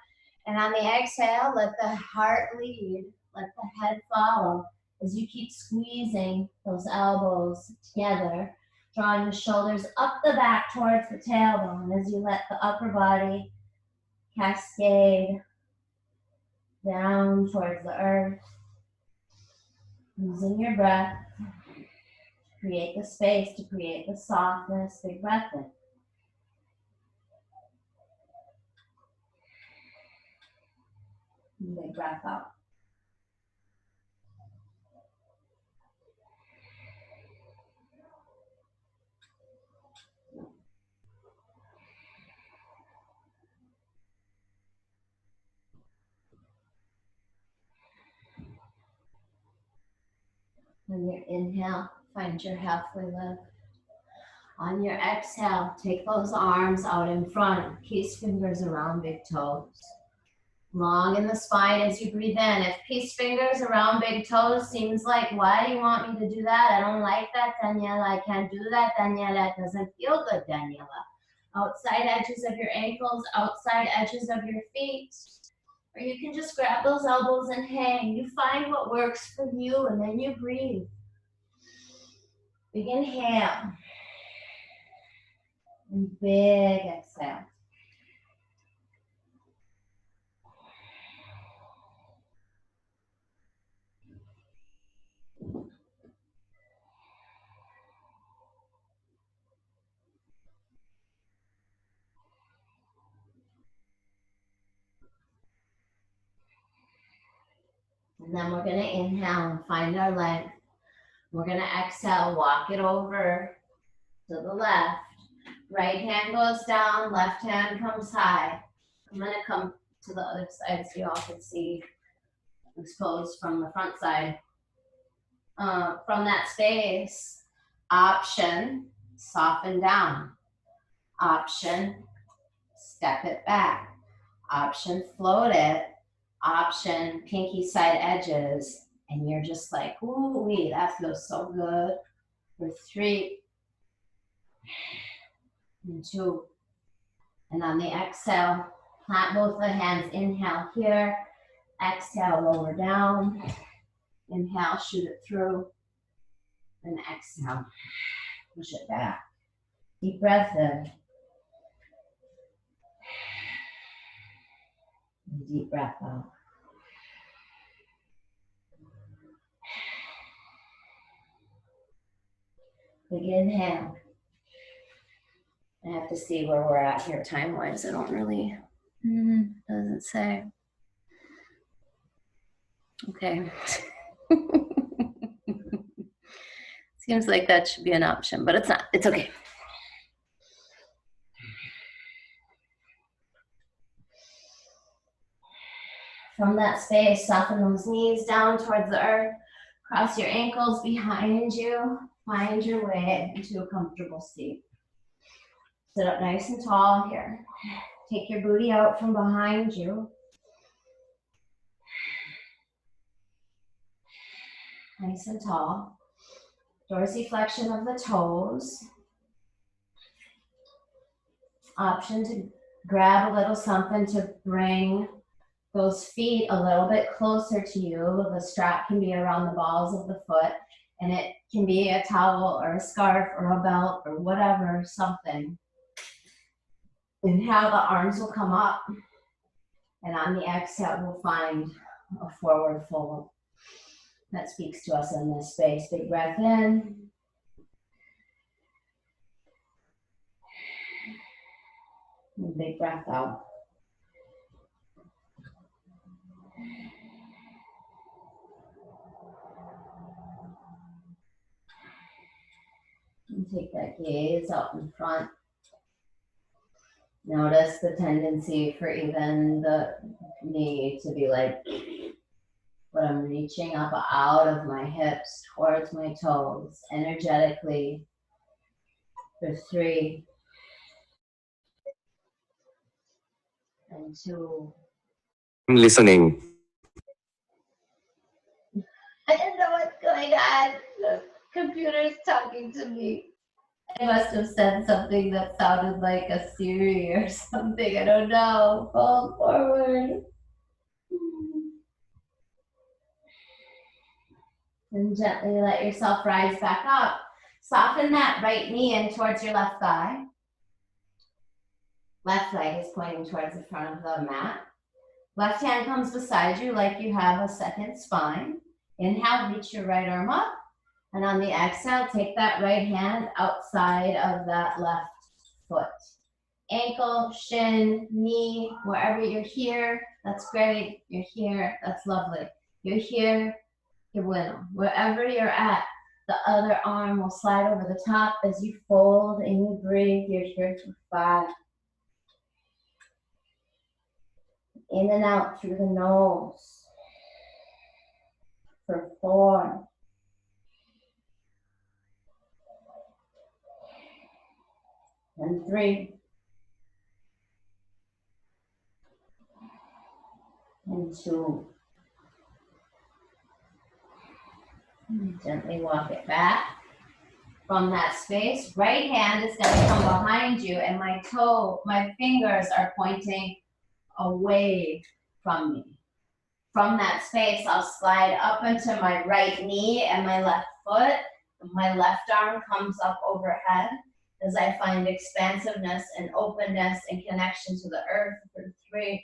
S1: And on the exhale, let the heart lead. Let the head follow as you keep squeezing those elbows together. Drawing the shoulders up the back towards the tailbone as you let the upper body cascade down towards the earth. Using your breath to create the space, to create the softness. Big breath in. Big breath out. On your inhale, find your halfway lift. On your exhale, take those arms out in front. Peace fingers around big toes. Long in the spine as you breathe in. If peace fingers around big toes seems like, why do you want me to do that? I don't like that, Daniela. I can't do that, Daniela. It doesn't feel good, Daniela. Outside edges of your ankles, outside edges of your feet. Or you can just grab those elbows and hang. You find what works for you and then you breathe. Big inhale. And big exhale. And then we're going to inhale and find our length. We're going to exhale, walk it over to the left. Right hand goes down, left hand comes high. I'm going to come to the other side so you all can see exposed from the front side. From that space, option, soften down. Option, step it back. Option, float it. Option, pinky side edges. And you're just like, ooh wee, that feels so good. For 3 and 2. And on the exhale, plant both the hands. Inhale here. Exhale, lower down. Inhale, shoot it through. And exhale, push it back. Deep breath in. And deep breath out. Big inhale. I have to see where we're at here time-wise. I don't really, doesn't say. Okay. Seems like that should be an option, but it's not. It's okay. From that space, soften those knees down towards the earth. Cross your ankles behind you. Find your way into a comfortable seat. Sit up nice and tall here. Take your booty out from behind you. Nice and tall. Dorsiflexion of the toes. Option to grab a little something to bring those feet a little bit closer to you. The strap can be around the balls of the foot, and it can be a towel or a scarf or a belt or whatever, something. Inhale, the arms will come up, and on the exhale, we'll find a forward fold that speaks to us in this space. Big breath in. And big breath out. And take that gaze out in front. Notice the tendency for even the knee to be like, but I'm reaching up out of my hips towards my toes energetically for 3 and 2.
S2: I'm listening.
S1: I don't know what's going on. The computer's talking to me. I must have said something that sounded like a Siri or something. I don't know. Fold forward. And gently let yourself rise back up. Soften that right knee in towards your left thigh. Left leg is pointing towards the front of the mat. Left hand comes beside you like you have a second spine. Inhale, reach your right arm up. And on the exhale, take that right hand outside of that left foot. Ankle, shin, knee, wherever you're here, that's great. You're here, that's lovely. You're here, qué bueno. Wherever you're at, the other arm will slide over the top as you fold and you breathe. You're here for 5. In and out through the nose for 4. And 3. And 2. And gently walk it back. From that space, right hand is going to come behind you, and my fingers are pointing away from me. From that space, I'll slide up into my right knee and my left foot. My left arm comes up overhead. as I find expansiveness and openness and connection to the earth for 3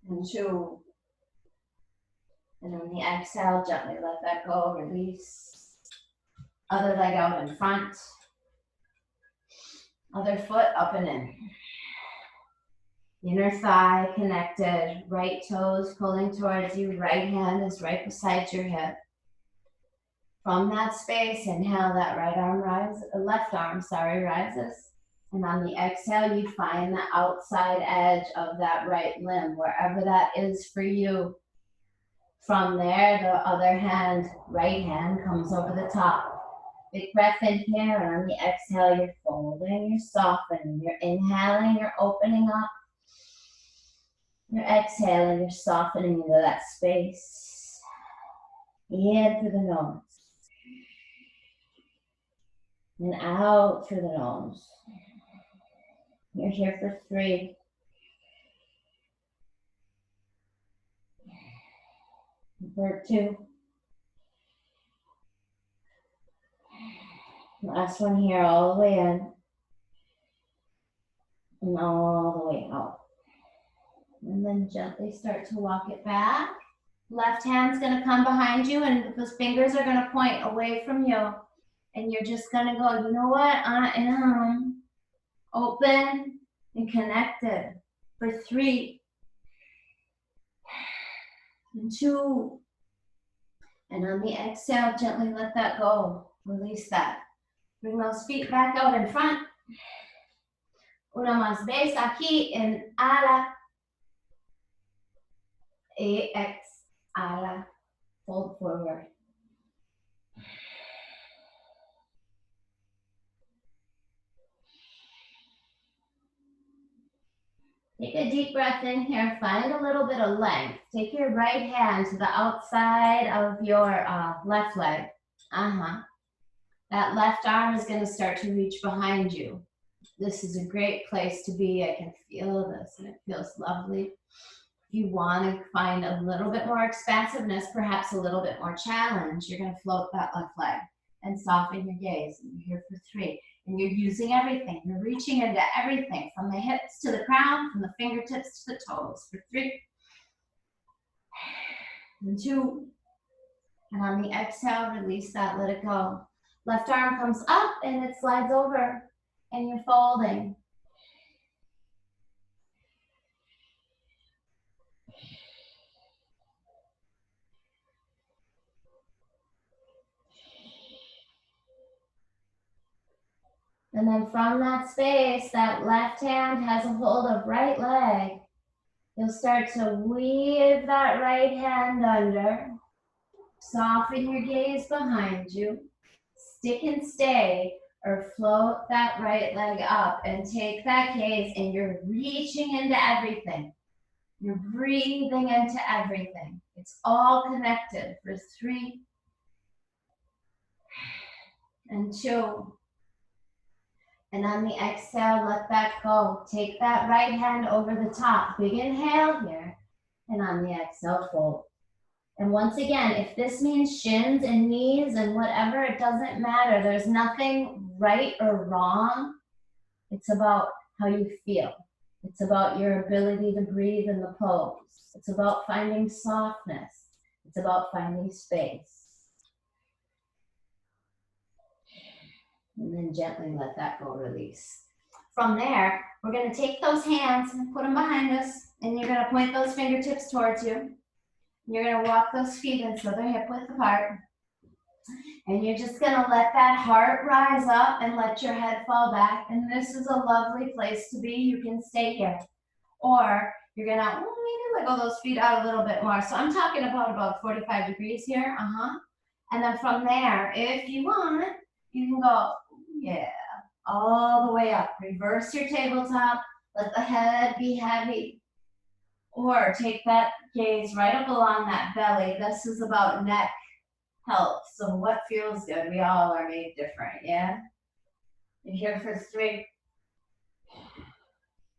S1: and 2. And on the exhale, gently let that go, release. Other leg out in front. Other foot up and in. Inner thigh connected, right toes pulling towards you, right hand is right beside your hip. From that space, inhale, that right arm rises, left arm, rises. And on the exhale, you find the outside edge of that right limb, wherever that is for you. From there, the other hand, right hand, comes over the top. Big breath in here, and on the exhale, you're folding, you're softening, you're inhaling, you're opening up. You're exhaling, you're softening into that space. In through the nose. And out through the nose. You're here for 3. For 2. Last one here, all the way in. And all the way out. And then gently start to walk it back. Left hand's gonna come behind you and those fingers are gonna point away from you. And you're just gonna go, you know what? I am open and connected for 3 and 2. And on the exhale, gently let that go. Release that. Bring those feet back out in front. Una más vez aquí en ala. Y exhala. Fold forward. Take a deep breath in here. Find a little bit of length. Take your right hand to the outside of your left leg. That left arm is going to start to reach behind you. This is a great place to be. I can feel this and it feels lovely. If you want to find a little bit more expansiveness, perhaps a little bit more challenge, you're going to float that left leg and soften your gaze. And you're here for 3. And you're using everything. You're reaching into everything from the hips to the crown, from the fingertips to the toes for 3 and 2. And on the exhale, release that, let it go. Left arm comes up and it slides over and you're folding. And then from that space, that left hand has a hold of right leg. You'll start to weave that right hand under. Soften your gaze behind you. Stick and stay, or float that right leg up and take that gaze and you're reaching into everything. You're breathing into everything. It's all connected for 3 and 2. And on the exhale, let that go. Take that right hand over the top. Big inhale here. And on the exhale, fold. And once again, if this means shins and knees and whatever, it doesn't matter. There's nothing right or wrong. It's about how you feel. It's about your ability to breathe in the pose. It's about finding softness. It's about finding space. And then gently let that go, release. From there, we're going to take those hands and put them behind us, and you're going to point those fingertips towards you. You're going to walk those feet in so they're hip width apart. And you're just going to let that heart rise up and let your head fall back. And this is a lovely place to be. You can stay here. Or you're going to maybe wiggle those feet out a little bit more. So I'm talking about 45 degrees here. And then from there, if you want, you can go, all the way up. Reverse your tabletop. Let the head be heavy. Or take that gaze right up along that belly. This is about neck health. So what feels good? We all are made different, yeah? You're here for 3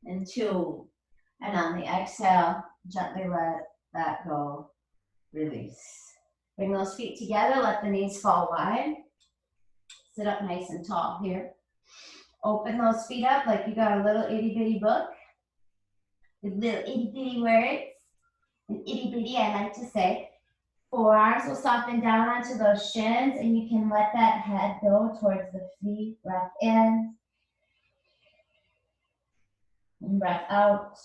S1: and 2. And on the exhale, gently let that go. Release. Bring those feet together. Let the knees fall wide. Sit up nice and tall here. Open those feet up like you got a little itty bitty book with little itty bitty words. And itty bitty, I like to say. Forearms will soften down onto those shins, and you can let that head go towards the feet. Breath in and breath out.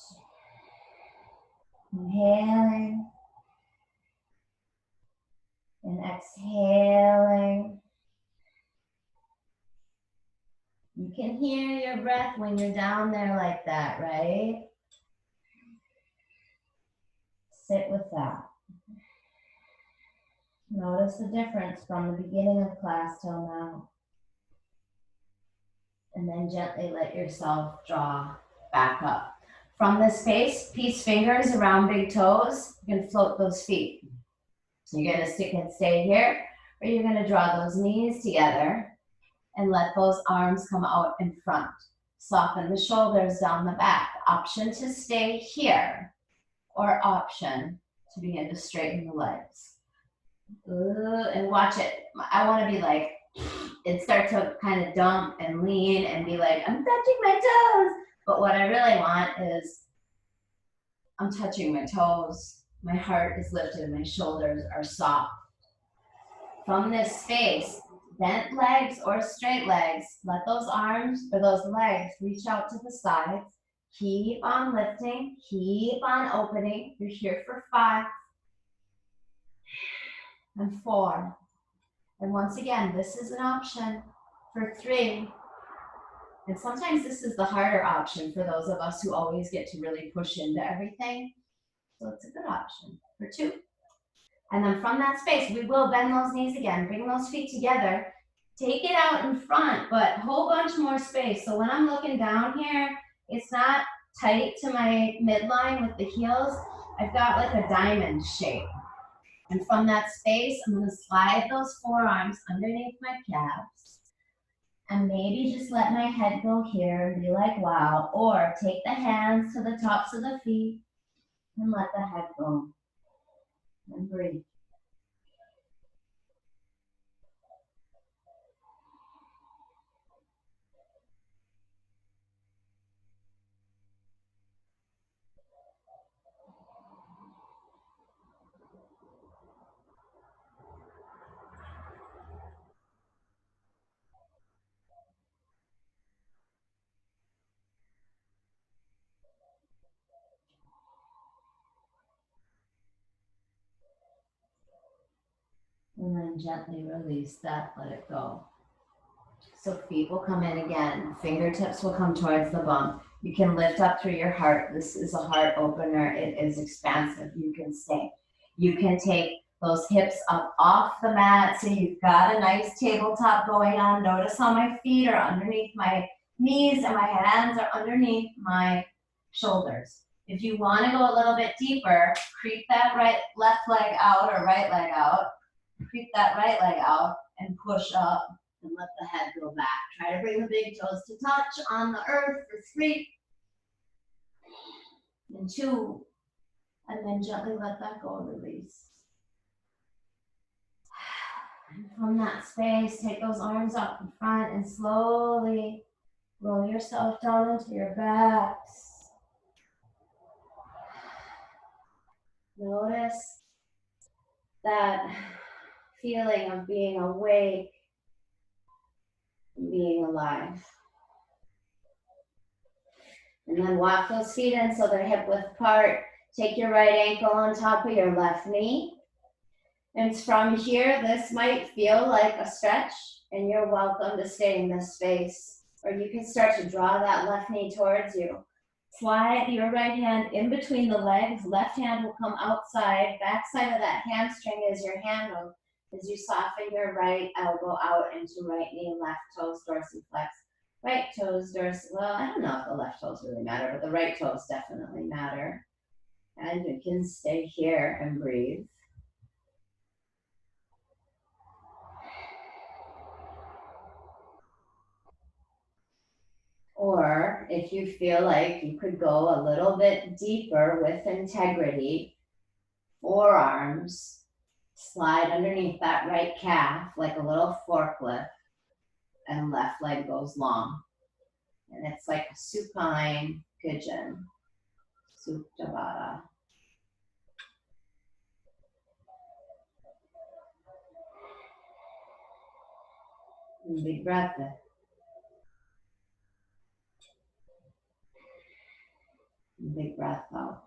S1: Inhaling and exhaling. You can hear your breath when you're down there like that, right? Sit with that. Notice the difference from the beginning of class till now. And then gently let yourself draw back up. From this space, peace fingers around big toes. You can float those feet. You're gonna stick and stay here, or you're gonna draw those knees together and let those arms come out in front. Soften the shoulders down the back. Option to stay here, or option to begin to straighten the legs. And watch it. I want to be like, and start to kind of dump and lean and be like, I'm touching my toes. But what I really want is, I'm touching my toes. My heart is lifted. My shoulders are soft. From this space, bent legs or straight legs, let those arms or those legs reach out to the sides. Keep on lifting. Keep on opening. You're here for 5 and 4. And once again, this is an option for 3. And sometimes this is the harder option for those of us who always get to really push into everything. So it's a good option for 2. And then from that space, we will bend those knees again, bring those feet together, take it out in front, but a whole bunch more space. So when I'm looking down here, it's not tight to my midline with the heels. I've got like a diamond shape. And from that space, I'm gonna slide those forearms underneath my calves. And maybe just let my head go here and be like, wow. Or take the hands to the tops of the feet and let the head go. And breathe. And then gently release that, let it go. So feet will come in again. Fingertips will come towards the bum. You can lift up through your heart. This is a heart opener. It is expansive. You can stay. You can take those hips up off the mat. So you've got a nice tabletop going on. Notice how my feet are underneath my knees and my hands are underneath my shoulders. If you want to go a little bit deeper, creep that left leg out or right leg out. Creep that right leg out and push up and let the head go back. Try to bring the big toes to touch on the earth for 3 and 2, and then gently let that go, release. And from that space, take those arms up in front and slowly roll yourself down into your backs. Notice that feeling of being awake and being alive. And then walk those feet in so they're hip width apart. Take your right ankle on top of your left knee. And from here, this might feel like a stretch, and you're welcome to stay in this space. Or you can start to draw that left knee towards you. Slide your right hand in between the legs. Left hand will come outside. Back side of that hamstring is your handle as you soften your right elbow out into right knee, left toes dorsiflex. Right toes dorsiflex. Well, I don't know if the left toes really matter, but the right toes definitely matter. And you can stay here and breathe. Or if you feel like you could go a little bit deeper with integrity, forearms slide underneath that right calf like a little forklift. and left leg goes long. And it's like a supine pigeon. Supta. Big breath in. Big breath out.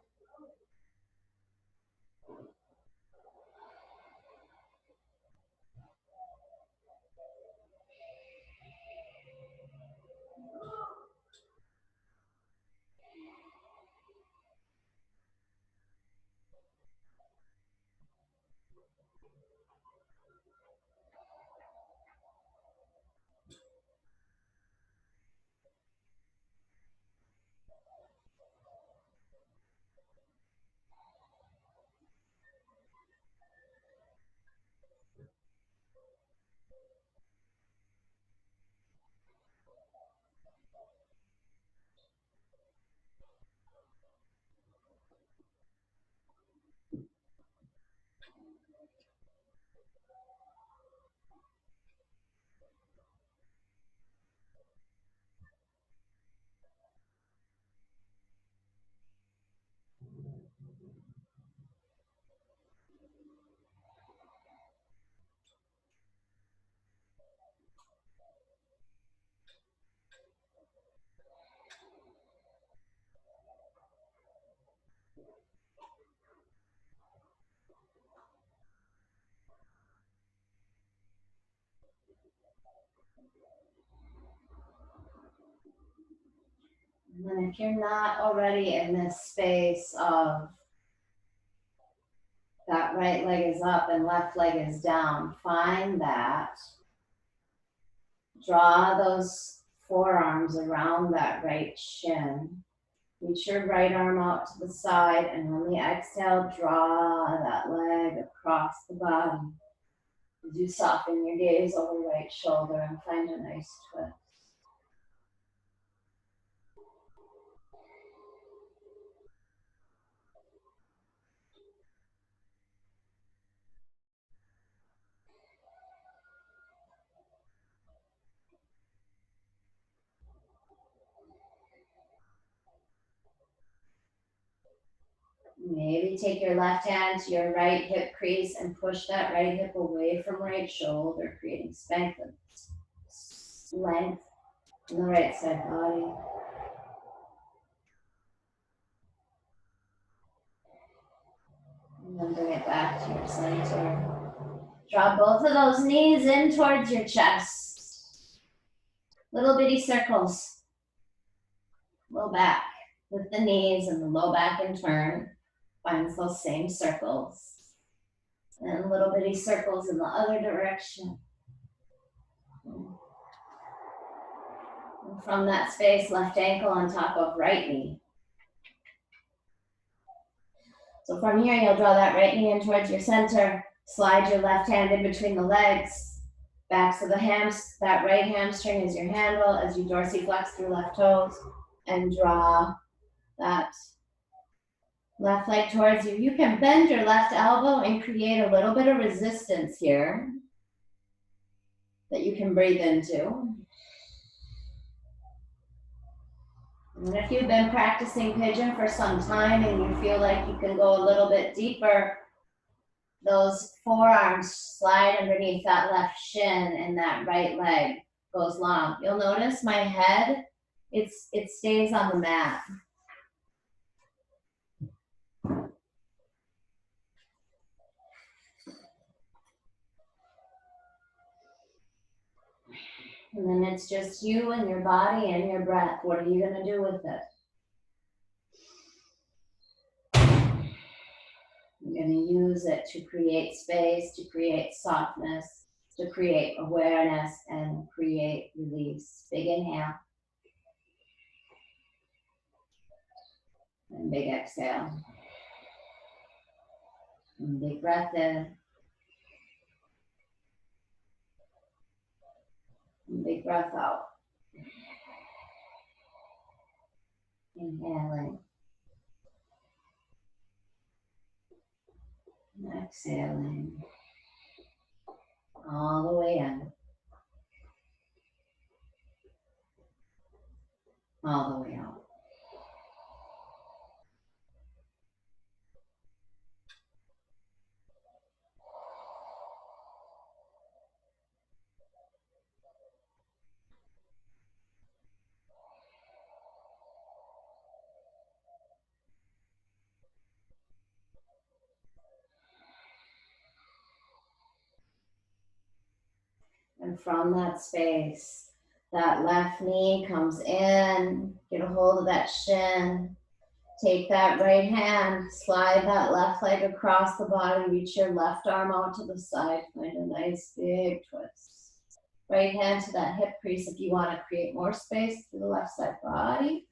S1: And if you're not already in this space of that right leg is up and left leg is down, find that. Draw those forearms around that right shin. Reach your right arm out to the side, and on the exhale, draw that leg across the body. As you soften your gaze over right shoulder and find a nice twist. Maybe take your left hand to your right hip crease and push that right hip away from right shoulder, creating length in the right side body. And then bring it back to your center. Draw both of those knees in towards your chest. Little bitty circles. Low back with the knees and the low back in turn finds those same circles. And little bitty circles in the other direction. And from that space, left ankle on top of right knee. So from here, you'll draw that right knee in towards your center. Slide your left hand in between the legs. Backs of the hams, that right hamstring is your handle as you dorsiflex through left toes and draw that left leg towards you. You can bend your left elbow and create a little bit of resistance here that you can breathe into. And if you've been practicing pigeon for some time and you feel like you can go a little bit deeper, those forearms slide underneath that left shin and that right leg goes long. You'll notice my head, it stays on the mat. And then it's just you and your body and your breath. What are you going to do with it? You're going to use it to create space, to create softness, to create awareness, and create release. Big inhale. And big exhale. And big breath in. And big breath out. Inhaling. And exhaling. All the way in. all the way out. And from that space, that left knee comes in, get a hold of that shin. Take that right hand, slide that left leg across the body, reach your left arm out to the side, find a nice big twist. Right hand to that hip crease if you want to create more space through the left side body.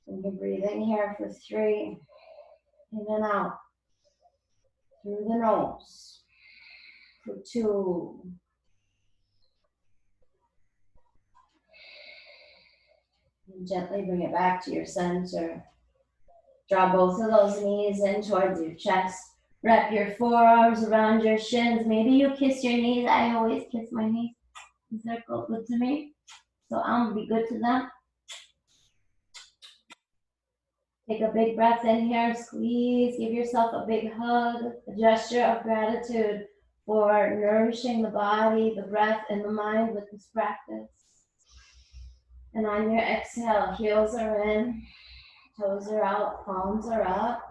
S1: And you're breathing here for 3, in and out, through the nose, for 2, and gently bring it back to your center. Draw both of those knees in towards your chest. Wrap your forearms around your shins. Maybe you kiss your knees. I always kiss my knees. They're good to me, so I'm gonna be good to them. Take a big breath in here, squeeze, give yourself a big hug, a gesture of gratitude for nourishing the body, the breath, and the mind with this practice. And on your exhale, heels are in, toes are out, palms are up.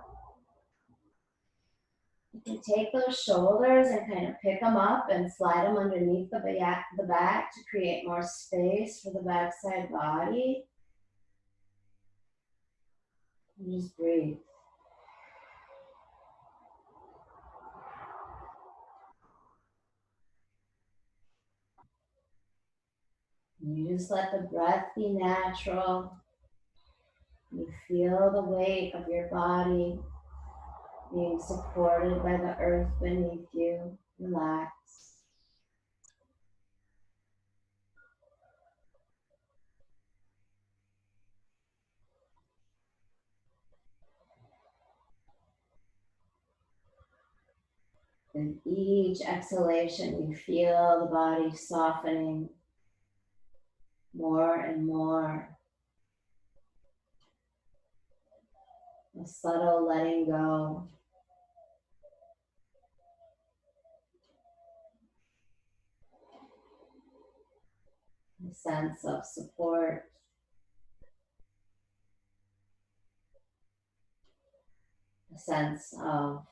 S1: You can take those shoulders and kind of pick them up and slide them underneath the back to create more space for the backside body. And just breathe. You just let the breath be natural. You feel the weight of your body being supported by the earth beneath you. Relax. With each exhalation, you feel the body softening more and more. A subtle letting go. A sense of support. A sense of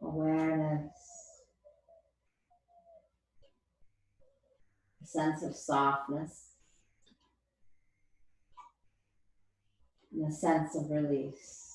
S1: awareness. A sense of softness. And a sense of release.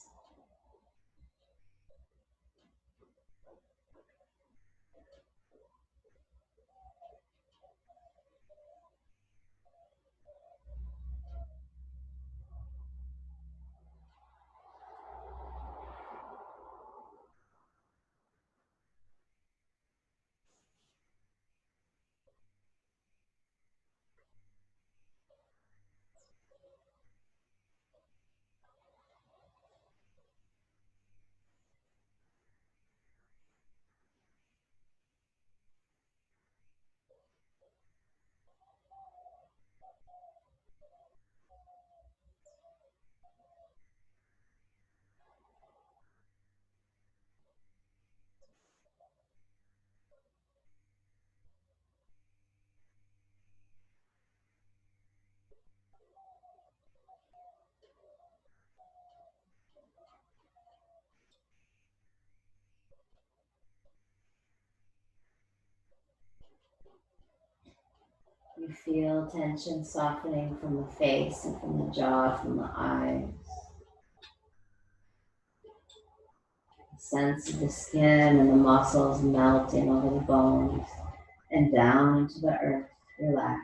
S1: You feel tension softening from the face and from the jaw, from the eyes. Sense of the skin and the muscles melting over the bones and down into the earth. Relax.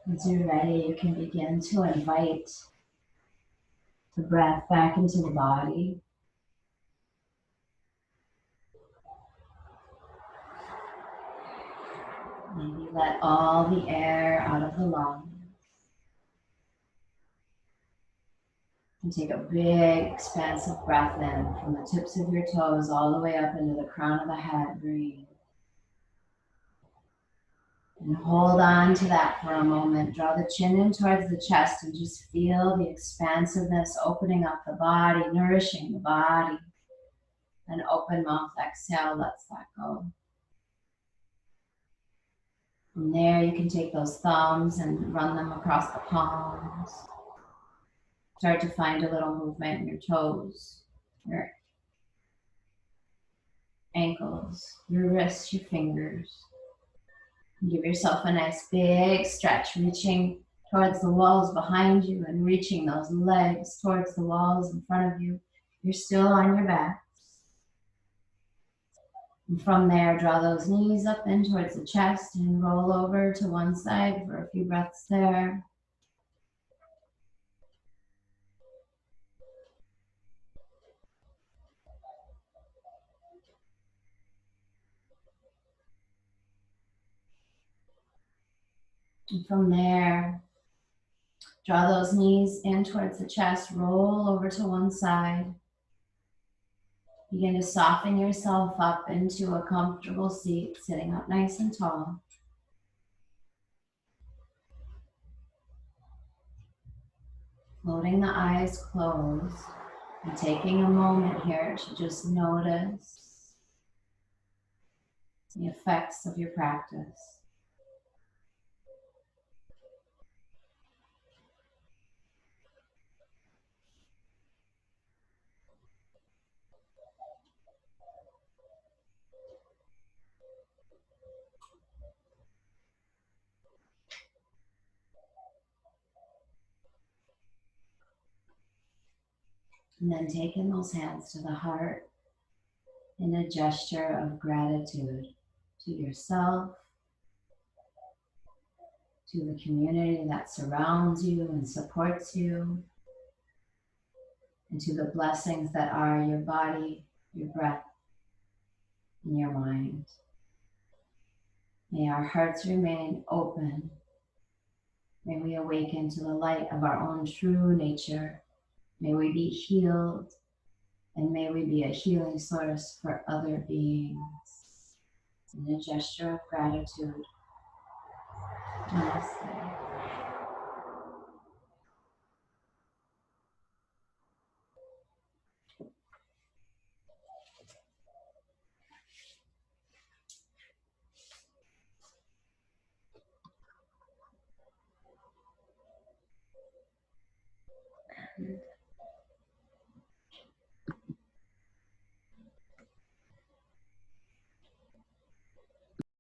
S1: Once you're ready, you can begin to invite the breath back into the body. Maybe let all the air out of the lungs. And take a big, expansive breath in from the tips of your toes all the way up into the crown of the head. Breathe. And hold on to that for a moment. Draw the chin in towards the chest and just feel the expansiveness opening up the body, nourishing the body. An open mouth exhale lets that go. From there, you can take those thumbs and run them across the palms. Start to find a little movement in your toes, your ankles, your wrists, your fingers. Give yourself a nice big stretch, reaching towards the walls behind you and reaching those legs towards the walls in front of you. You're still on your back. And from there, draw those knees up in towards the chest and roll over to one side for a few breaths there. And from there, draw those knees in towards the chest, roll over to one side. Begin to soften yourself up into a comfortable seat, sitting up nice and tall. Floating the eyes closed and taking a moment here to just notice the effects of your practice. And then taking those hands to the heart in a gesture of gratitude to yourself, to the community that surrounds you and supports you, and to the blessings that are your body, your breath, and your mind. May our hearts remain open. May we awaken to the light of our own true nature. May we be healed And may we be a healing source for other beings. In a gesture of gratitude. Namaste.